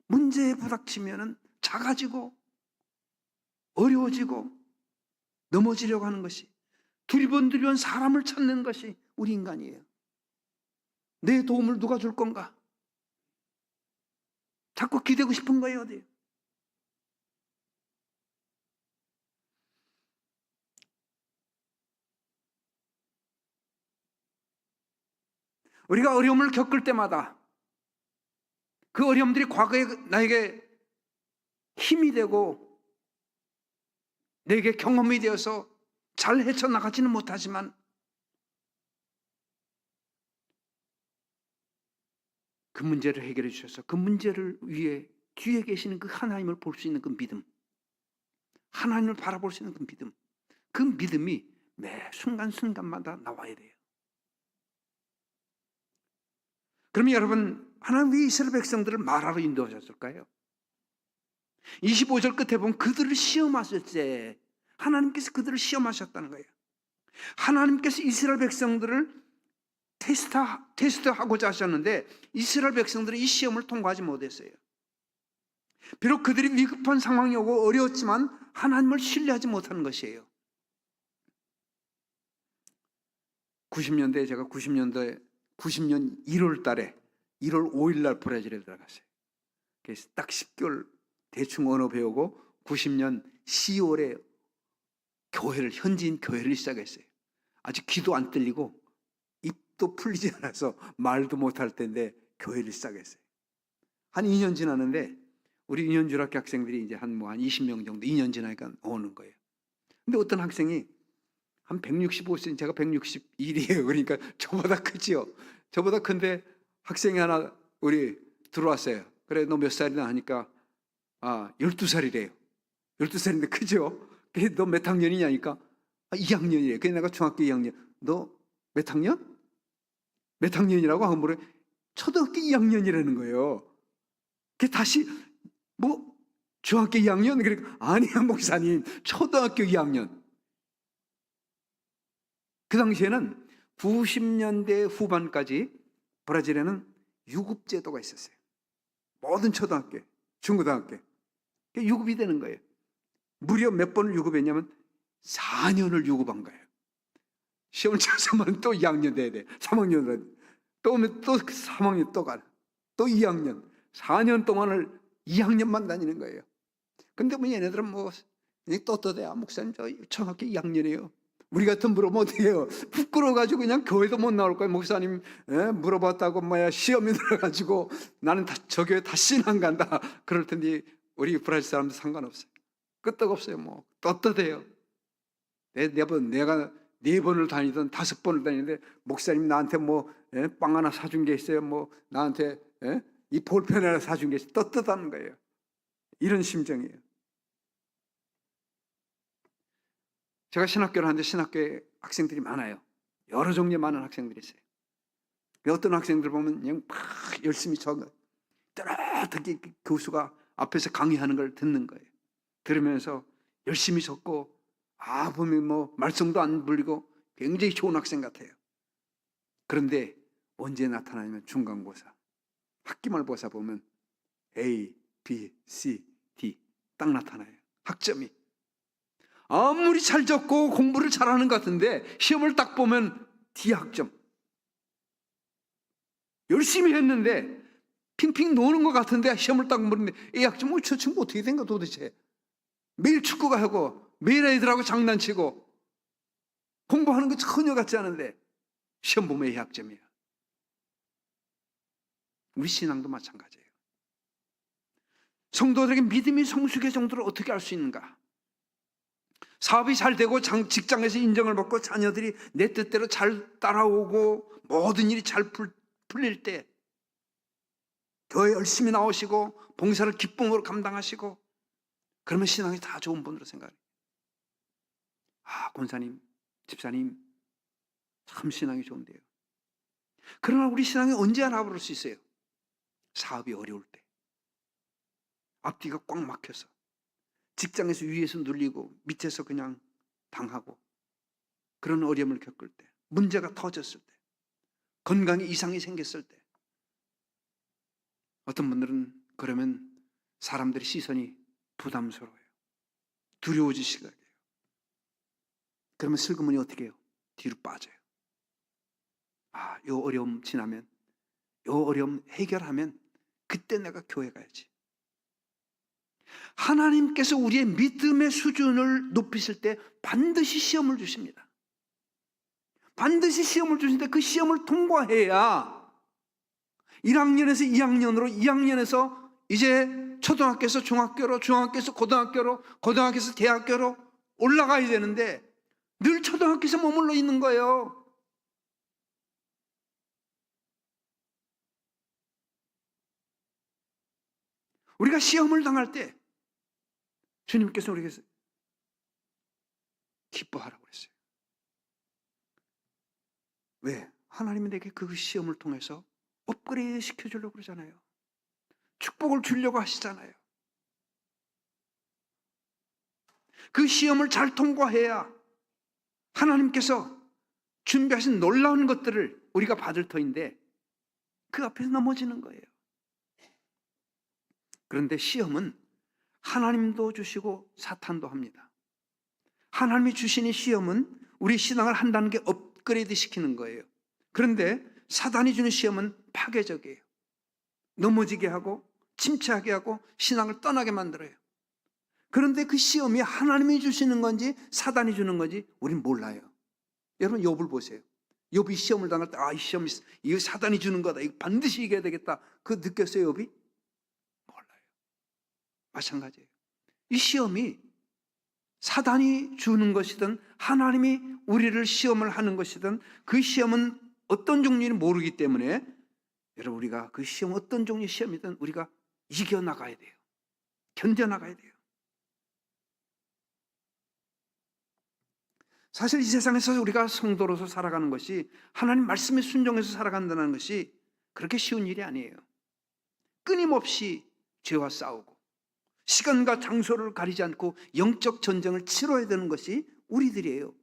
문제에 부닥치면은 작아지고 어려워지고 넘어지려고 하는 것이, 두리번두리번 사람을 찾는 것이 우리 인간이에요. 내 도움을 누가 줄 건가? 자꾸 기대고 싶은 거예요. 어디? 우리가 어려움을 겪을 때마다 그 어려움들이 과거에 나에게 힘이 되고 내게 경험이 되어서 잘 헤쳐나가지는 못하지만 그 문제를 해결해 주셔서 그 문제를 위해 뒤에 계시는 그 하나님을 볼 수 있는 그 믿음, 하나님을 바라볼 수 있는 그 믿음, 그 믿음이 매 순간순간마다 나와야 돼요. 그러면 여러분, 하나님 왜 이스라엘 백성들을 마라로 인도하셨을까요? 25절 끝에 보면 그들을 시험하실 때 하나님께서 그들을 시험하셨다는 거예요. 하나님께서 이스라엘 백성들을 테스트하고자 하셨는데 이스라엘 백성들은 이 시험을 통과하지 못했어요. 비록 그들이 위급한 상황이 오고 어려웠지만 하나님을 신뢰하지 못하는 것이에요. 90년대 제가 90년 1월 달에 1월 5일 날 브라질에 들어갔어요. 그래서 딱 10개월 대충 언어 배우고 90년 10월에 현지인 교회를 시작했어요. 아직 귀도 안 들리고 입도 풀리지 않아서 말도 못할 때인데 교회를 시작했어요. 한 2년 지났는데 우리 2년 줄학교 학생들이 이제 한 20명 정도 2년 지나니까 오는 거예요. 근데 어떤 학생이 한 165cm, 제가 161이에요. 그러니까 저보다 크지요. 저보다 큰데 학생이 하나 우리 들어왔어요. 그래, 너 몇 살이나 하니까 12살이래요. 12살인데 크죠? 그래, 너 몇 학년이냐니까 2학년이래요. 그래서 내가 중학교 2학년. 너 몇 학년? 몇 학년이라고 하면 뭐래? 초등학교 2학년이라는 거예요. 그 다시 중학교 2학년? 그러니까 아니야 목사님, 초등학교 2학년. 그 당시에는 90년대 후반까지 브라질에는 유급제도가 있었어요. 모든 초등학교, 중고등학교 유급이 되는 거예요. 무려 몇 번을 유급했냐면 4년을 유급한 거예요. 시험을 쳐서만 또 2학년 돼야 돼. 3학년 또 오면 또 3학년 또 가. 또 2학년. 4년 동안을 2학년만 다니는 거예요. 근데 얘네들은 떳떳해요. 목사님 저 초등학교 2학년이에요. 우리 같은 물어보면 어떻게 해요? 부끄러워가지고 그냥 교회도 못 나올 거예요. 목사님 물어봤다고 시험이 들어가지고 나는 저 교회 다시는 안 간다. 그럴 텐데 우리 브라질 사람들 상관없어요. 끄떡없어요. 떳떳해요. 내가 4번을 다니든 5번을 다니는데 목사님 나한테 빵 하나 사준 게 있어요. 나한테 이 볼펜 하나 사준 게 있어요. 떳떳한 거예요. 이런 심정이에요. 제가 신학교를 하는데 신학교에 학생들이 많아요. 여러 종류의 많은 학생들이 있어요. 어떤 학생들 보면 그냥 막 열심히 또렷하게 교수가 앞에서 강의하는 걸 듣는 거예요. 들으면서 열심히 적고 보면 말썽도 안 불리고 굉장히 좋은 학생 같아요. 그런데 언제 나타나냐면 중간고사, 학기말고사 보면 A, B, C, D 딱 나타나요. 학점이. 아무리 잘 적고 공부를 잘하는 것 같은데 시험을 딱 보면 D 학점. 열심히 했는데 핑핑 노는 것 같은데 시험을 딱 보는데 A 학점. 저 친구 어떻게 된 거야 도대체. 매일 축구가 하고 매일 애들하고 장난치고 공부하는 거 전혀 같지 않은데 시험 보면 A 학점이야. 우리 신앙도 마찬가지예요. 성도들에게 믿음이 성숙의 정도를 어떻게 알 수 있는가? 사업이 잘 되고 직장에서 인정을 받고 자녀들이 내 뜻대로 잘 따라오고 모든 일이 잘 풀릴 때 교회 열심히 나오시고 봉사를 기쁨으로 감당하시고 그러면 신앙이 다 좋은 분으로 생각해요. 권사님, 집사님 참 신앙이 좋은데요. 그러나 우리 신앙이 언제 알아볼 수 있어요? 사업이 어려울 때, 앞뒤가 꽉 막혀서 직장에서 위에서 눌리고 밑에서 그냥 당하고 그런 어려움을 겪을 때, 문제가 터졌을 때, 건강에 이상이 생겼을 때 어떤 분들은 그러면 사람들의 시선이 부담스러워요. 두려워지시게 돼요. 그러면 슬그머니 어떻게 해요? 뒤로 빠져요. 요 어려움 지나면, 요 어려움 해결하면 그때 내가 교회 가야지. 하나님께서 우리의 믿음의 수준을 높이실 때 반드시 시험을 주십니다. 반드시 시험을 주시는데 그 시험을 통과해야 1학년에서 2학년으로, 2학년에서 이제 초등학교에서 중학교로, 중학교에서 고등학교로, 고등학교에서 대학교로 올라가야 되는데 늘 초등학교에서 머물러 있는 거예요. 우리가 시험을 당할 때 주님께서 우리에게 기뻐하라고 그랬어요. 왜? 하나님이 내게 그 시험을 통해서 업그레이드 시켜주려고 그러잖아요. 축복을 주려고 하시잖아요. 그 시험을 잘 통과해야 하나님께서 준비하신 놀라운 것들을 우리가 받을 터인데 그 앞에서 넘어지는 거예요. 그런데 시험은 하나님도 주시고 사탄도 합니다. 하나님이 주시는 시험은 우리 신앙을 한다는 게 업그레이드 시키는 거예요. 그런데 사단이 주는 시험은 파괴적이에요. 넘어지게 하고 침체하게 하고 신앙을 떠나게 만들어요. 그런데 그 시험이 하나님이 주시는 건지 사단이 주는 건지 우리는 몰라요. 여러분 욥을 보세요. 욥이 시험을 당할 때 이 시험 이거 사단이 주는 거다. 이거 반드시 이겨야 되겠다. 그거 느꼈어요, 욥이? 몰라요. 마찬가지예요. 이 시험이 사단이 주는 것이든 하나님이 우리를 시험을 하는 것이든 그 시험은 어떤 종류인지 모르기 때문에 여러분 우리가 그 시험 어떤 종류의 시험이든 우리가 이겨나가야 돼요. 견뎌나가야 돼요. 사실 이 세상에서 우리가 성도로서 살아가는 것이 하나님 말씀에 순종해서 살아간다는 것이 그렇게 쉬운 일이 아니에요. 끊임없이 죄와 싸우고 시간과 장소를 가리지 않고 영적 전쟁을 치러야 되는 것이 우리들이에요.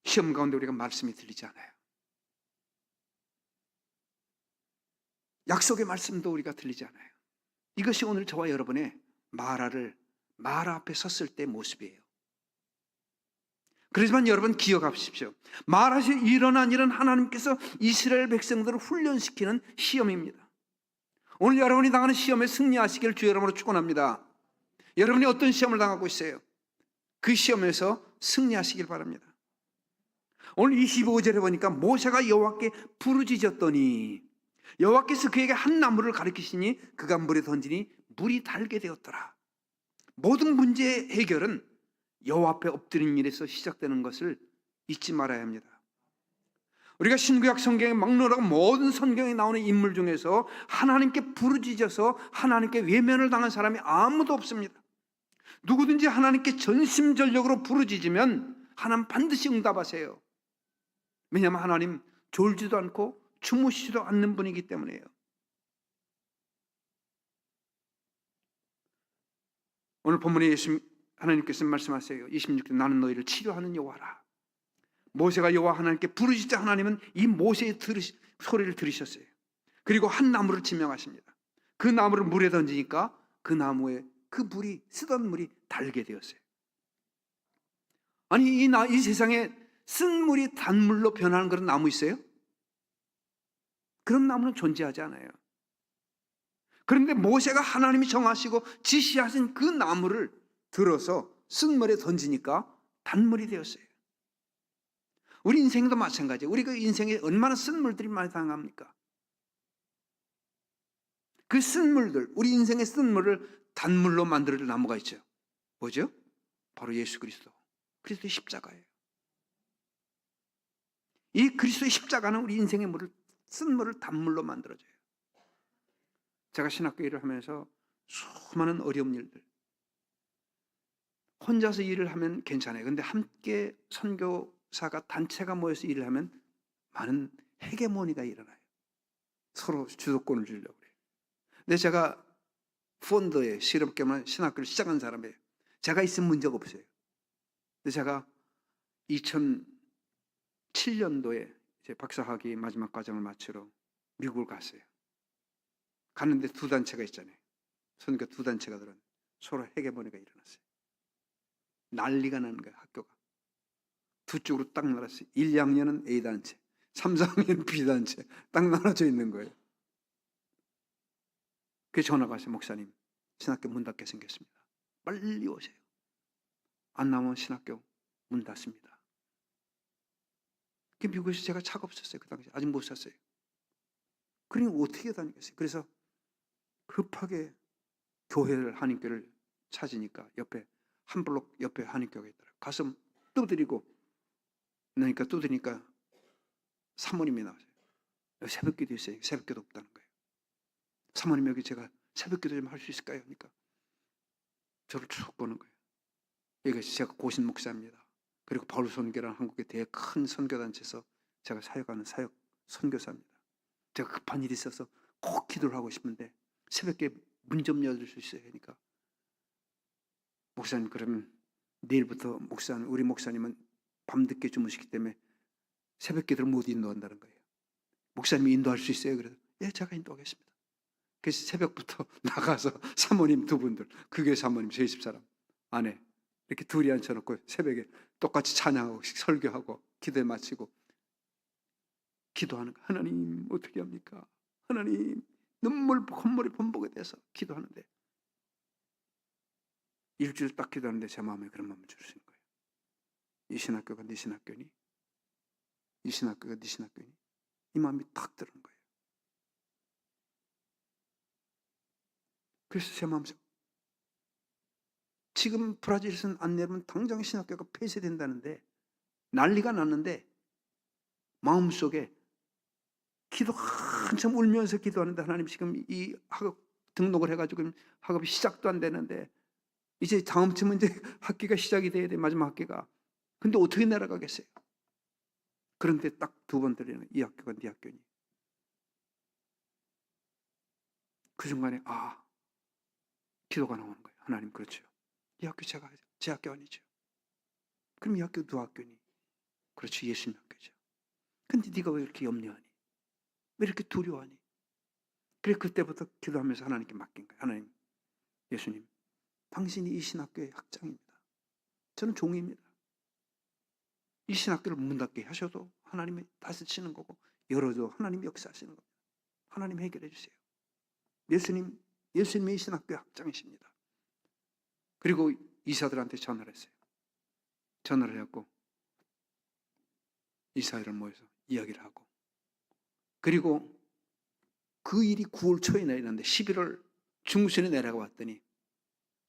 시험 가운데 우리가 말씀이 들리지 않아요. 약속의 말씀도 우리가 들리지 않아요. 이것이 오늘 저와 여러분의 마라 앞에 섰을 때 모습이에요. 그렇지만 여러분 기억하십시오. 마라에서 일어난 일은 하나님께서 이스라엘 백성들을 훈련시키는 시험입니다. 오늘 여러분이 당하는 시험에 승리하시기를 주 이름으로 축원합니다. 여러분이 어떤 시험을 당하고 있어요? 그 시험에서 승리하시길 바랍니다. 오늘 25절에 보니까 모세가 여호와께 부르짖었더니 여호와께서 그에게 한 나무를 가리키시니 그가 물에 던지니 물이 달게 되었더라. 모든 문제의 해결은 여호와 앞에 엎드린 일에서 시작되는 것을 잊지 말아야 합니다. 우리가 신구약 성경에 막론하고 모든 성경에 나오는 인물 중에서 하나님께 부르짖어서 하나님께 외면을 당한 사람이 아무도 없습니다. 누구든지 하나님께 전심전력으로 부르짖으면 하나님 반드시 응답하세요. 왜냐하면 하나님 졸지도 않고 주무시지도 않는 분이기 때문이에요. 오늘 본문에 하나님께서 말씀하세요. 26절 나는 너희를 치료하는 여호와라. 모세가 여호와 하나님께 부르짖자 하나님은 이 모세의 소리를 들으셨어요. 그리고 한 나무를 지명하십니다. 그 나무를 물에 던지니까 그 나무에 그 물이 쓰던 물이 달게 되었어요. 아니 이 세상에 쓴 물이 단물로 변하는 그런 나무 있어요? 그런 나무는 존재하지 않아요. 그런데 모세가 하나님이 정하시고 지시하신 그 나무를 들어서 쓴 물에 던지니까 단물이 되었어요. 우리 인생도 마찬가지예요. 우리 그 인생에 얼마나 쓴 물들이 많이 당합니까? 그 쓴 물들, 우리 인생의 쓴 물을 단물로 만들 나무가 있죠. 뭐죠? 바로 예수 그리스도. 그리스도의 십자가예요. 이 그리스도의 십자가는 우리 인생의 물을 쓴 물을 단물로 만들어줘요. 제가 신학교 일을 하면서 수많은 어려운 일들, 혼자서 일을 하면 괜찮아요. 그런데 함께 선교사가 단체가 모여서 일을 하면 많은 헤게모니가 일어나요. 서로 주도권을 주려고 그래요. 근데 제가 펀드에 실업계만 신학교를 시작한 사람이에요. 제가 있으면 문제가 없어요. 근데 제가 2007년도에 제 박사학위 마지막 과정을 마치러 미국을 갔어요. 갔는데 두 단체가 있잖아요. 선교 두 단체가 들은 서로 헤게모니가 일어났어요. 난리가 나는 거예요. 학교가 두 쪽으로 딱 나눴어요. 1, 2학년은 A단체, 3, 4학년은 B단체 딱 나눠져 있는 거예요. 그래서 전화가 왔어요. 목사님, 신학교 문 닫게 생겼습니다. 빨리 오세요. 안 나오면 신학교 문 닫습니다. 미국에서 제가 차가 없었어요. 그 당시에 아직 못 샀어요. 그러니 어떻게 다니겠어요? 그래서 급하게 교회를, 한인교를 찾으니까 옆에 한 블록 옆에 한인교가 있더라고요. 가서 두드리고 그러니까 두드리니까 사모님이 나오세요. 여기 새벽기도 있어요. 새벽기도 없다는 거예요. 사모님 여기 제가 새벽기도 좀 할 수 있을까요? 그러니까 저를 쭉 보는 거예요. 이것이 제가 고신 목사입니다. 그리고 바울 선교라는 한국의 되게 큰 선교단체에서 제가 사역하는 사역 선교사입니다. 제가 급한 일이 있어서 꼭 기도를 하고 싶은데 새벽에 문 좀 열어줄 수 있어요? 그러니까 목사님 그러면 내일부터 우리 목사님은 밤늦게 주무시기 때문에 새벽 기도를 못 인도한다는 거예요. 목사님이 인도할 수 있어요? 그래서 예, 제가 인도하겠습니다. 그래서 새벽부터 나가서 사모님 두 분들, 그 교회 사모님 30사람, 아내 이렇게 둘이 앉혀놓고 새벽에 똑같이 찬양하고 설교하고 기도에 마치고 기도하는 거. 하나님 어떻게 합니까? 하나님 콧물이 범벅이 돼서 기도하는데 일주일 딱 기도하는데 제 마음에 그런 마음을 주신 거예요. 이 신학교가 네 신학교니? 이 신학교가 네 신학교니? 이 마음이 탁 드는 거예요. 그래서 제 마음속에 지금 브라질에서는 안 내면 당장 신학교가 폐쇄된다는데 난리가 났는데 마음속에 기도 한참 울면서 기도하는데 하나님 지금 이 학업 등록을 해가지고 학업이 시작도 안 되는데 이제 다음 주면 이제 학기가 시작이 돼야 돼. 마지막 학기가. 근데 어떻게 내려가겠어요? 그런데 딱 두 번 들리는 이 학교가 네 학교니. 그 순간에 기도가 나오는 거예요. 하나님 그렇죠. 이 학교 제 학교 아니죠. 그럼 이 학교 누구 학교니? 그렇지, 예수님 학교죠. 근데 네가 왜 이렇게 염려하니? 왜 이렇게 두려워하니? 그래 그때부터 기도하면서 하나님께 맡긴 거예요. 하나님, 예수님, 당신이 이 신학교의 학장입니다. 저는 종입니다. 이 신학교를 문 닫게 하셔도 하나님이 다스치는 거고 열어도 하나님이 역사하시는 겁니다. 하나님 해결해 주세요. 예수님이 이 신학교의 학장이십니다. 그리고 이사들한테 전화를 했어요. 전화를 해갖고 이사회를 모여서 이야기를 하고 그리고 그 일이 9월 초에 내렸는데 11월 중순에 내려가 봤더니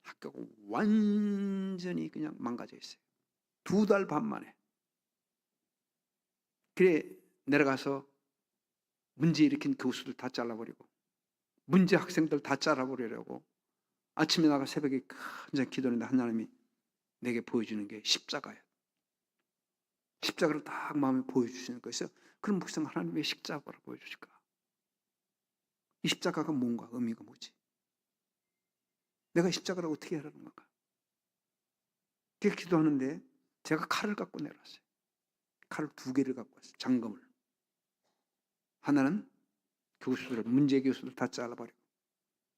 학교가 완전히 그냥 망가져 있어요. 2달 반 만에. 그래 내려가서 문제 일으킨 교수들 다 잘라버리고 문제 학생들 다 잘라버리려고 아침에 나가 새벽에 큰장 기도하는데 하나님이 내게 보여주는 게 십자가예요. 십자가를 딱 마음에 보여주시는 거였어요. 그럼 목사님 하나님 왜 십자가를 보여주실까? 이 십자가가 뭔가 의미가 뭐지? 내가 십자가를 어떻게 하라는 건가? 그렇게 기도하는데 제가 칼을 갖고 내려왔어요. 칼을 2개를 갖고 왔어요. 장검을. 하나는 교수들, 문제 교수들 다 잘라버리고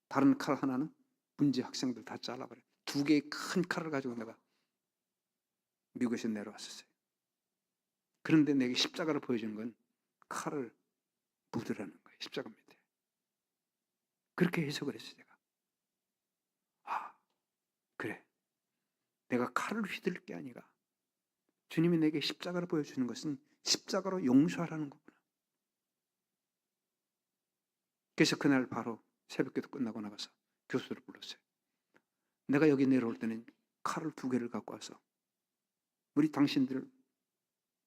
다른 칼 하나는 문제 학생들 다 잘라버리고 2개의 큰 칼을 가지고 내가 미국에서 내려왔었어요. 그런데 내게 십자가를 보여주는 건 칼을 묻으라는 거예요. 십자가 밑에. 그렇게 해석을 했어요. 제가. 그래. 내가 칼을 휘둘 게 아니라 주님이 내게 십자가를 보여주는 것은 십자가로 용서하라는 거구나. 그래서 그날 바로 새벽기도 끝나고 나가서 교수들을 불렀어요. 내가 여기 내려올 때는 칼을 2개를 갖고 와서 우리 당신들을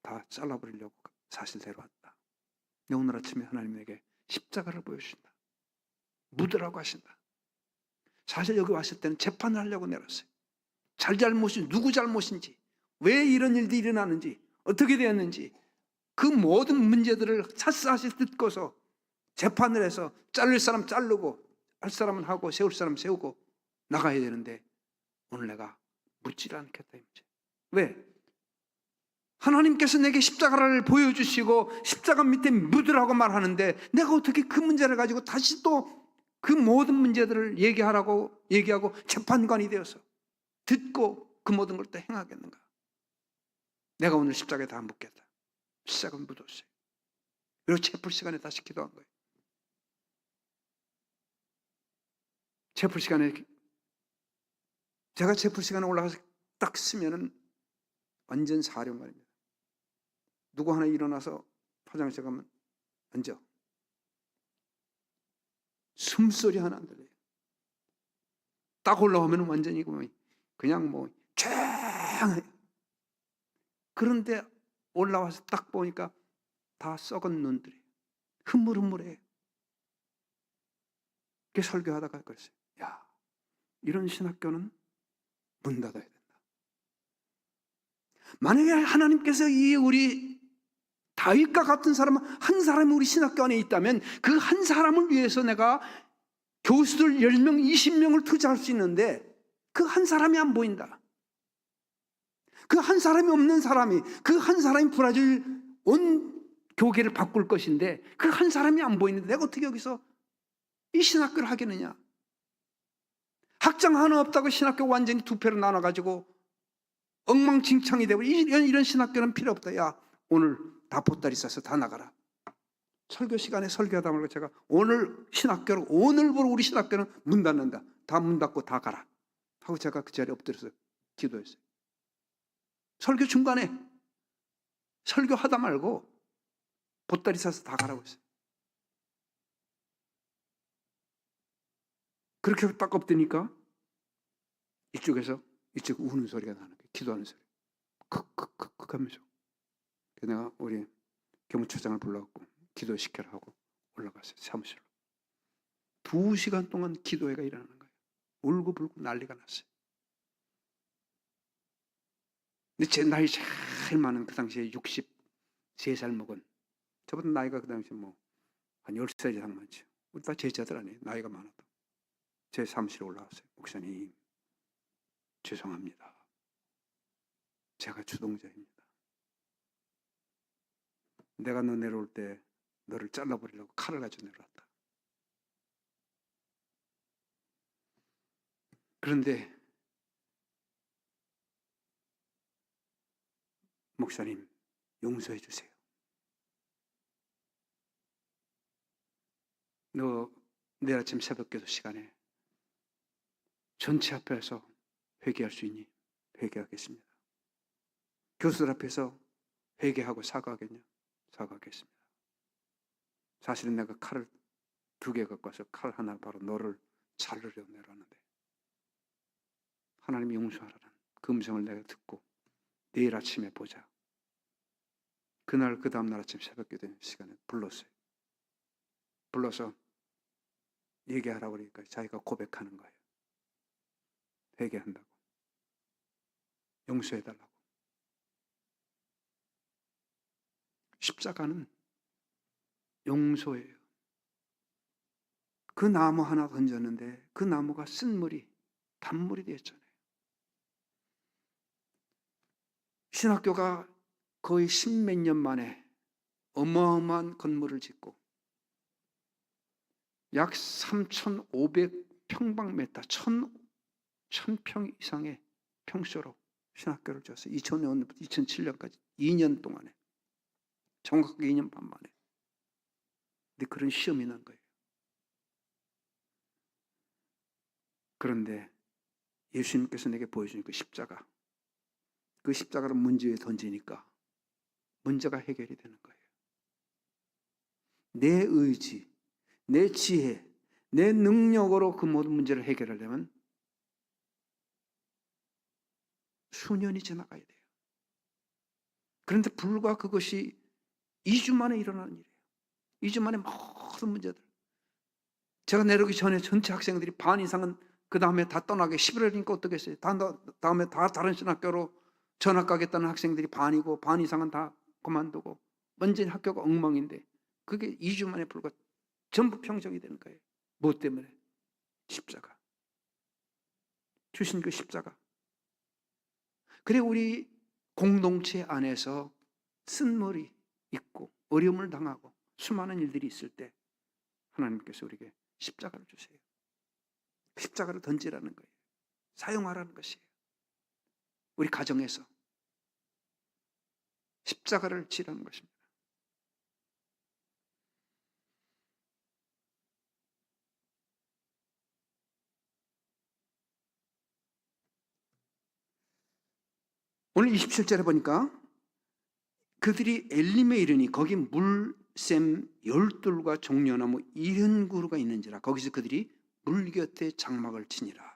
다 잘라버리려고 사실 내려왔다. 근데 오늘 아침에 하나님에게 십자가를 보여주신다. 묻으라고 하신다. 사실 여기 왔을 때는 재판을 하려고 내렸어요. 잘못이 누구 잘못인지, 왜 이런 일들이 일어나는지, 어떻게 되었는지 그 모든 문제들을 샅샅이 듣고서 재판을 해서 자를 사람 자르고 할 사람은 하고 세울 사람 세우고 나가야 되는데 오늘 내가 묻지를 않겠다 이 문제. 왜? 하나님께서 내게 십자가를 보여주시고 십자가 밑에 묻으라고 말하는데 내가 어떻게 그 문제를 가지고 다시 또 그 모든 문제들을 얘기하고 재판관이 되어서 듣고 그 모든 걸 또 행하겠는가? 내가 오늘 십자가에 다 묻겠다. 십자가에 묻었어요. 그리고 채플 시간에 다시 기도한 거예요. 채플 시간에 제가 채플 시간에 올라가서 딱 쓰면은 완전 사령관입니다. 누구 하나 일어나서 화장실 가면 앉아. 숨소리 하나 안 들려요. 딱 올라오면 완전히 그냥 조용해요. 그런데 올라와서 딱 보니까 다 썩은 눈들이에요. 흐물흐물해요. 그렇게 설교하다가 그랬어요. 야, 이런 신학교는 문 닫아야 된다. 만약에 하나님께서 이 우리 다윗과 같은 사람 한 사람이 우리 신학교 안에 있다면 그 한 사람을 위해서 내가 교수들 10명, 20명을 투자할 수 있는데 그 한 사람이 안 보인다. 그 한 사람이 없는 사람이 그 한 사람이 브라질 온 교계를 바꿀 것인데 그 한 사람이 안 보이는데 내가 어떻게 여기서 이 신학교를 하겠느냐. 학장 하나 없다고 신학교 완전히 2패로 나눠가지고 엉망진창이 되고 이런 신학교는 필요 없다. 야, 오늘 다 보따리 싸서 다 나가라. 설교 시간에 설교하다 말고 제가 오늘부로 우리 신학교는 문 닫는다. 다 문 닫고 다 가라 하고 제가 그 자리에 엎드려서 기도했어요. 설교 중간에 설교하다 말고 보따리 싸서 다 가라고 했어요. 그렇게 딱 엎드니까 이쪽에서 이쪽 우는 소리가 나는 거예요. 기도하는 소리. 크크크크 하면서. 그래서 내가 우리 경무처장을 불러갖고 기도시켜라 하고 올라갔어요. 사무실로. 2시간 동안 기도회가 일어나는 거예요. 울고불고 난리가 났어요. 근데 제 나이 제일 많은 그 당시에 63살 먹은, 저보다 나이가 그 당시에 한 10살 이상 많죠. 우리 다 제자들 아니에요. 나이가 많아도. 제 사무실에 올라왔어요. 목사님, 죄송합니다. 제가 주동자입니다. 내가 너 내려올 때 너를 잘라버리려고 칼을 가지고 내려왔다. 그런데 목사님, 용서해 주세요. 너 내일 아침 새벽기도 시간에 전체 앞에서 회개할 수 있니? 회개하겠습니다. 교수들 앞에서 회개하고 사과하겠냐? 사과하겠습니다. 사실은 내가 칼을 2개 갖고 와서 칼 하나 바로 너를 자르려 내려왔는데 하나님이 용서하라는 그 음성을 내가 듣고 내일 아침에 보자. 그날 그 다음날 아침 새벽기도 시간에 불렀어요. 불러서 얘기하라고 그러니까 자기가 고백하는 거예요. 회개한다고. 용서해달라고. 십자가는 용서예요. 그 나무 하나 던졌는데 그 나무가 쓴물이 단물이 되었잖아요. 신학교가 거의 10몇 년 만에 어마어마한 건물을 짓고 약 3,500평방미터 1,000평 이상의 평수로 신학교를 지었어요. 2000년부터 2007년까지 2년 동안에, 정확하게 2년 반 만에. 근데 그런 시험이 난 거예요. 그런데 예수님께서 내게 보여준 그 십자가, 그 십자가를 문제에 던지니까 문제가 해결이 되는 거예요. 내 의지, 내 지혜, 내 능력으로 그 모든 문제를 해결하려면 수년이 지나가야 돼요. 그런데 불과 그것이 2주 만에 일어나는 일이에요. 2주 만에 모든 문제들. 제가 내려오기 전에 전체 학생들이 반 이상은 그 다음에 다 떠나게 11월이니까 어떻겠어요? 다음에 다 다른 신학교로 전학 가겠다는 학생들이 반이고 반 이상은 다 그만두고 완전히 학교가 엉망인데 그게 2주 만에 불과 전부 평정이 되는 거예요. 무엇 때문에? 십자가. 주신 그 십자가. 그래 우리 공동체 안에서 쓴물이 있고 어려움을 당하고 수많은 일들이 있을 때 하나님께서 우리에게 십자가를 주세요. 십자가를 던지라는 거예요. 사용하라는 것이에요. 우리 가정에서 십자가를 지라는 것입니다. 오늘 27절에 보니까 그들이 엘림에 이르니 거기 물샘 열둘과 종려나무 70그루가 있는지라 거기서 그들이 물 곁에 장막을 치니라.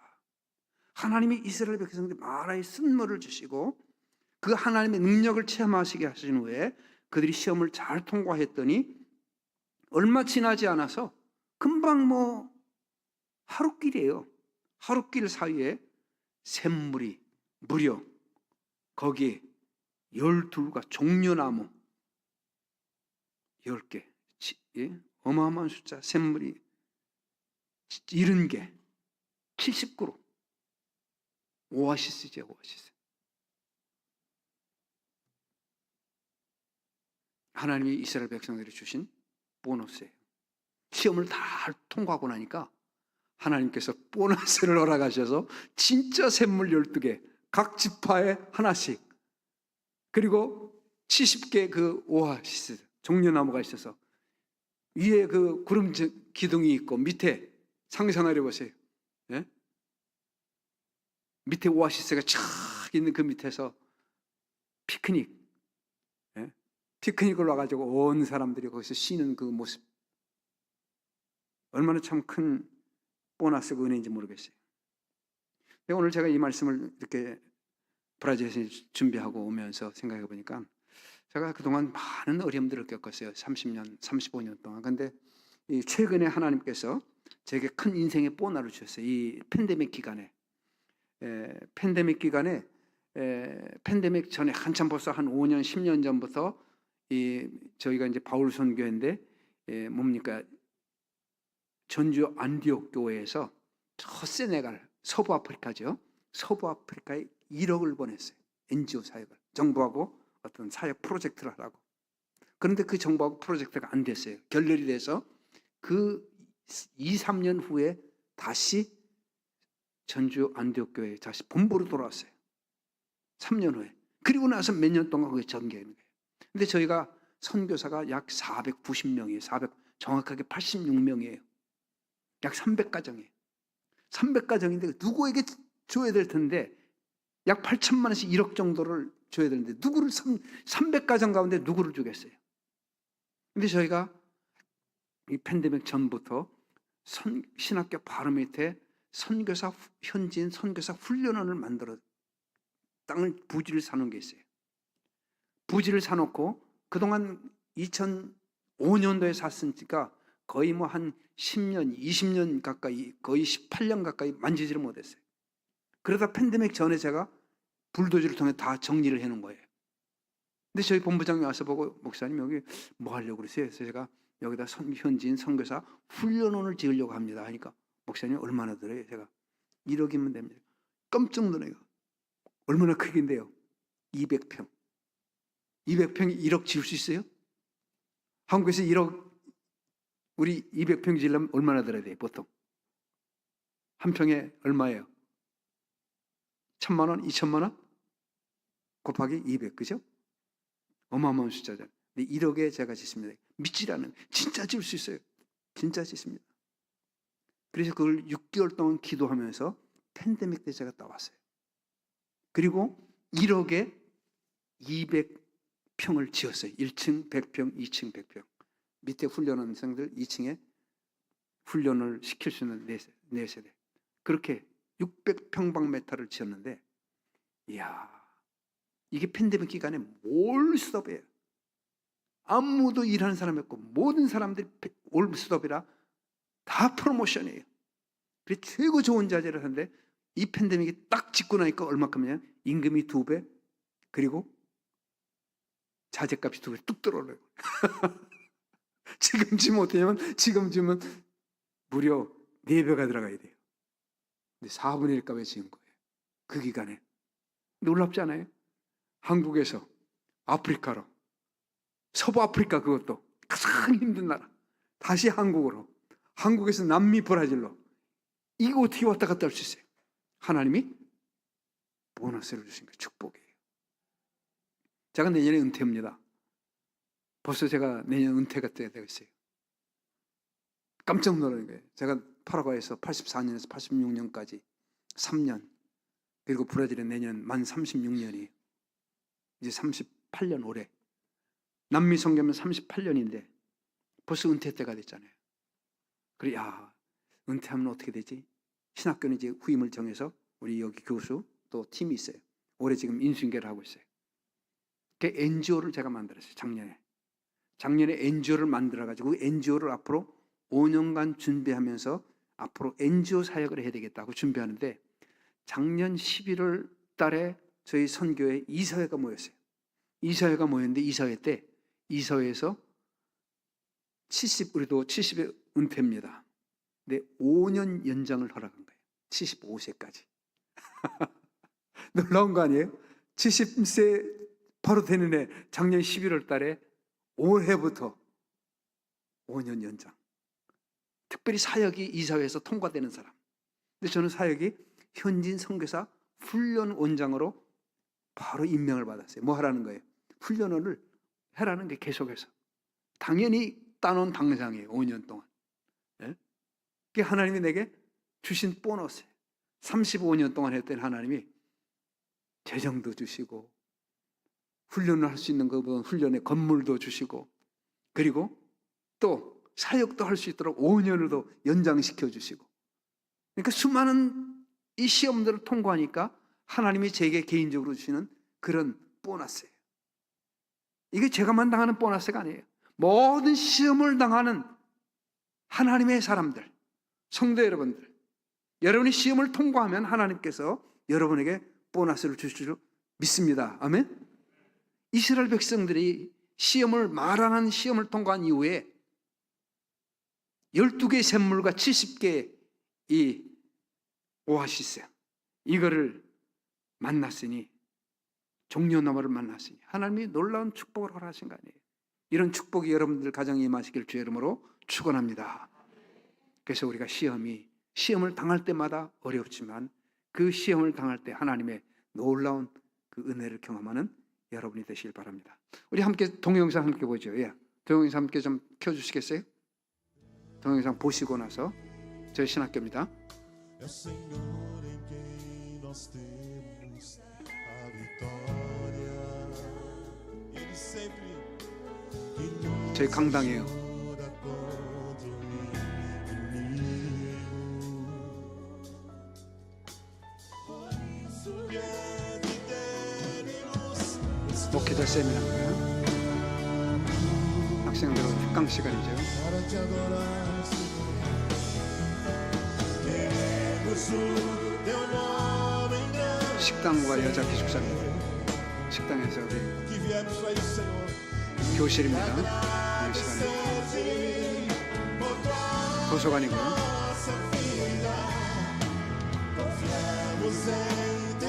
하나님이 이스라엘 백성들이 마라의 쓴물을 주시고 그 하나님의 능력을 체험하시게 하신 후에 그들이 시험을 잘 통과했더니 얼마 지나지 않아서 금방 하루길이에요. 하루길 사이에 샘물이 무려 거기에 12가 종려나무 10개, 예? 어마어마한 숫자, 샘물이 70개, 70그루. 오아시스죠, 오아시스. 하나님이 이스라엘 백성들이 주신 보너스예요. 시험을 다 통과하고 나니까 하나님께서 보너스를 허락하셔서 진짜 샘물 12개, 각 지파에 하나씩, 그리고 70개 그 오아시스 종려나무가 있어서 위에 그 구름 기둥이 있고 밑에 상상하려 보세요. 예? 밑에 오아시스가 쫙 있는 그 밑에서 피크닉, 예? 피크닉을 와가지고 온 사람들이 거기서 쉬는 그 모습, 얼마나 참 큰 보너스가 은혜인지 모르겠어요. 오늘 제가 이 말씀을 이렇게 브라질에서 준비하고 오면서 생각해 보니까 제가 그동안 많은 어려움들을 겪었어요. 30년, 35년 동안. 근데 최근에 하나님께서 제게 큰 인생의 보너를 주셨어요. 이 팬데믹 기간에. 팬데믹 전에 한참 벌써 한 5년, 10년 전부터 저희가 이제 바울 선교회인데 뭡니까? 전주 안디옥 교회에서 저 세네갈, 서부 아프리카죠. 서부 아프리카에 1억을 보냈어요. NGO 사역을. 정부하고 어떤 사역 프로젝트를 하라고. 그런데 그 정부하고 프로젝트가 안 됐어요. 결렬이 돼서 그 2, 3년 후에 다시 전주 안디옥 교회에 다시 본부로 돌아왔어요. 3년 후에. 그리고 나서 몇 년 동안 그게 전개하는 거예요. 근데 저희가 선교사가 약 490명이에요. 정확하게 86명이에요. 약 300가정이에요. 300가정인데 누구에게 줘야 될 텐데 약 8천만 원씩 1억 정도를 줘야 되는데 누구를 300가정 가운데 누구를 주겠어요? 근데 저희가 이 팬데믹 전부터 신학교 바로 밑에 현지인 선교사 훈련원을 만들어 땅을 부지를 사놓은 게 있어요. 부지를 사놓고 그동안 2005년도에 샀으니까 거의 뭐 한 10년, 20년 가까이, 거의 18년 가까이 만지지를 못했어요. 그러다 팬데믹 전에 제가 불도저를 통해 다 정리를 해놓은 거예요. 근데 저희 본부장이 와서 보고 목사님 여기 뭐 하려고 그러세요? 그래서 제가 여기다 현지인 선교사 훈련원을 지으려고 합니다. 하니까 목사님 얼마나 들어요? 제가 1억이면 됩니다. 깜짝 놀라요. 얼마나 크긴데요? 200평. 200평이 1억 지을 수 있어요? 한국에서 1억 우리 200평 지으려면 얼마나 들어야 돼요? 보통 한 평에 얼마예요? 1,000만 원? 2,000만 원? 곱하기 200, 그죠? 어마어마한 숫자잖아요. 근데 1억에 제가 짓습니다. 믿질 않은, 진짜 지을 수 있어요. 진짜 짓습니다. 그래서 그걸 6개월 동안 기도하면서 팬데믹 때 제가 따왔어요. 그리고 1억에 200평을 지었어요. 1층 100평, 2층 100평. 밑에 훈련원생들 2층에 훈련을 시킬 수 있는 4세대. 그렇게 600평방미터를 지었는데, 이야, 이게 팬데믹 기간에 올 스톱이에요. 아무도 일하는 사람이 없고 모든 사람들이 올 스톱이라 다 프로모션이에요. 그래서 최고 좋은 자재를 하는데 이 팬데믹이 딱 찍고 나니까 얼마큼이냐? 임금이 2배, 그리고 자재값이 2배 뚝 들어오려고. 지금 지면 어떠냐면 지금 지면 무려 4배가 들어가야 돼요. 근데 4분의 1 값에 지은 거예요. 그 기간에. 놀랍지 않아요? 한국에서 아프리카로, 서부 아프리카, 그것도 가장 힘든 나라, 다시 한국으로, 한국에서 남미 브라질로, 이거 어떻게 왔다 갔다 할 수 있어요? 하나님이 보너스를 주신 거예요. 축복이에요. 제가 내년에 은퇴합니다. 벌써 제가 내년 은퇴가 되고 있어요. 깜짝 놀라는 거예요. 제가 파라과이에서 84년에서 86년까지 3년, 그리고 브라질에 내년 만 36년이에요. 이제 38년 올해. 남미 선교면 38년인데 벌써 은퇴 때가 됐잖아요. 그래, 야, 은퇴하면 어떻게 되지? 신학교는 이제 후임을 정해서 우리 여기 교수 또 팀이 있어요. 올해 지금 인수인계를 하고 있어요. 그 NGO를 제가 만들었어요. 작년에 NGO를 만들어가지고 NGO를 앞으로 5년간 준비하면서 앞으로 NGO 사역을 해야 되겠다고 준비하는데, 작년 11월 달에 저희 선교회 이사회가 모였어요. 이사회가 모였는데 이사회 때 이사회에서 우리도 70에 은퇴입니다. 근데 5년 연장을 허락한 거예요. 75세까지. 놀라운 거 아니에요? 70세 바로 되는 해, 작년 11월 달에 올해부터 5년 연장. 특별히 사역이 이사회에서 통과되는 사람. 근데 저는 사역이 현지인 선교사 훈련 원장으로 바로 임명을 받았어요. 뭐 하라는 거예요? 훈련을 해라는 게 계속해서. 당연히 따놓은 당상이에요. 5년 동안. 예? 그게 하나님이 내게 주신 보너스예요. 35년 동안 했던 하나님이 재정도 주시고 훈련을 할 수 있는 그 훈련의 건물도 주시고 그리고 또 사역도 할 수 있도록 5년을 더 연장시켜 주시고 그러니까 수많은 이 시험들을 통과하니까 하나님이 제게 개인적으로 주시는 그런 보너스예요. 이게 제가만 당하는 보너스가 아니에요. 모든 시험을 당하는 하나님의 사람들, 성도 여러분들, 여러분이 시험을 통과하면 하나님께서 여러분에게 보너스를 주실 줄 믿습니다. 아멘. 이스라엘 백성들이 시험을 마랑한 시험을 통과한 이후에 12개의 샘물과 70개의 이 오아시스 이거를 만났으니 종려나무를 만났으니 하나님이 놀라운 축복을 허락하신 거 아니에요. 이런 축복이 여러분들 가정에 임하시길 주의 이름으로 축원합니다. 그래서 우리가 시험을 당할 때마다 어렵지만 그 시험을 당할 때 하나님의 놀라운 그 은혜를 경험하는 여러분이 되시길 바랍니다. 우리 함께 동영상 함께 보죠. 예. 동영상 함께 좀 켜주시겠어요? 동영상 보시고 나서 저희 신학교입니다. É o Senhor em quem nós temos a vitória. Ele sempre que nos 저희 강당이에요. ajuda contra o inimigo. Por isso diante dele nos 목회자 세미나고요. 학생들 특강 시간이죠. para te adorar, Senhor. Queremos o teu nome engrandecido. 식당과 여자 기숙사입니다. 식당에서 우리 Que viemos para isso, Senhor. 교실입니다. 이 시간에 도서관이고요.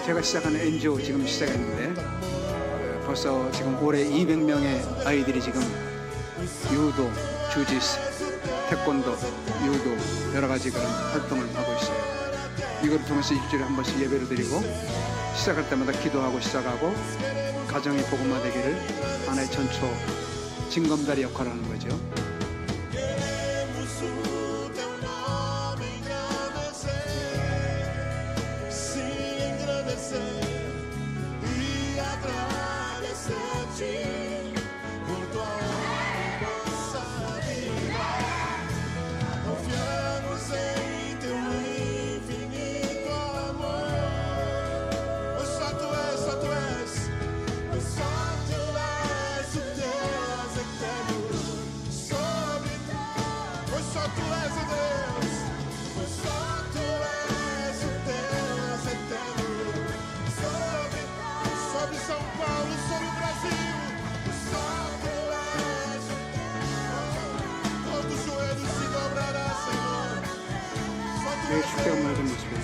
제가 시작한 NGO 지금 시작했는데 벌써 지금 올해 200명의 아이들이 지금 유도, 주짓수, 태권도, 유도 여러 가지 그런 활동을 하고 있어요. 이걸 통해서 일주일에 한 번씩 예배를 드리고 시작할 때마다 기도하고 시작하고 가정이 복음화 되기를 하나의 전초 징검다리 역할을 하는 거죠. Queremos o teu nome engrandecer, sim, engrandecer e agradecer-te por tua nossa vida. Confiamos em teu infinito amor. Pois só tu és, só tu és, pois só tu és o Deus eterno. Pois só tu és o Deus, pois só tu és o Deus eterno. Sobre São Paulo, sobre o Brasil, só tu és o Deus. Todo joelho se dobrará, Senhor. Só tu 내 és 축대한 Deus. 맑은 모습이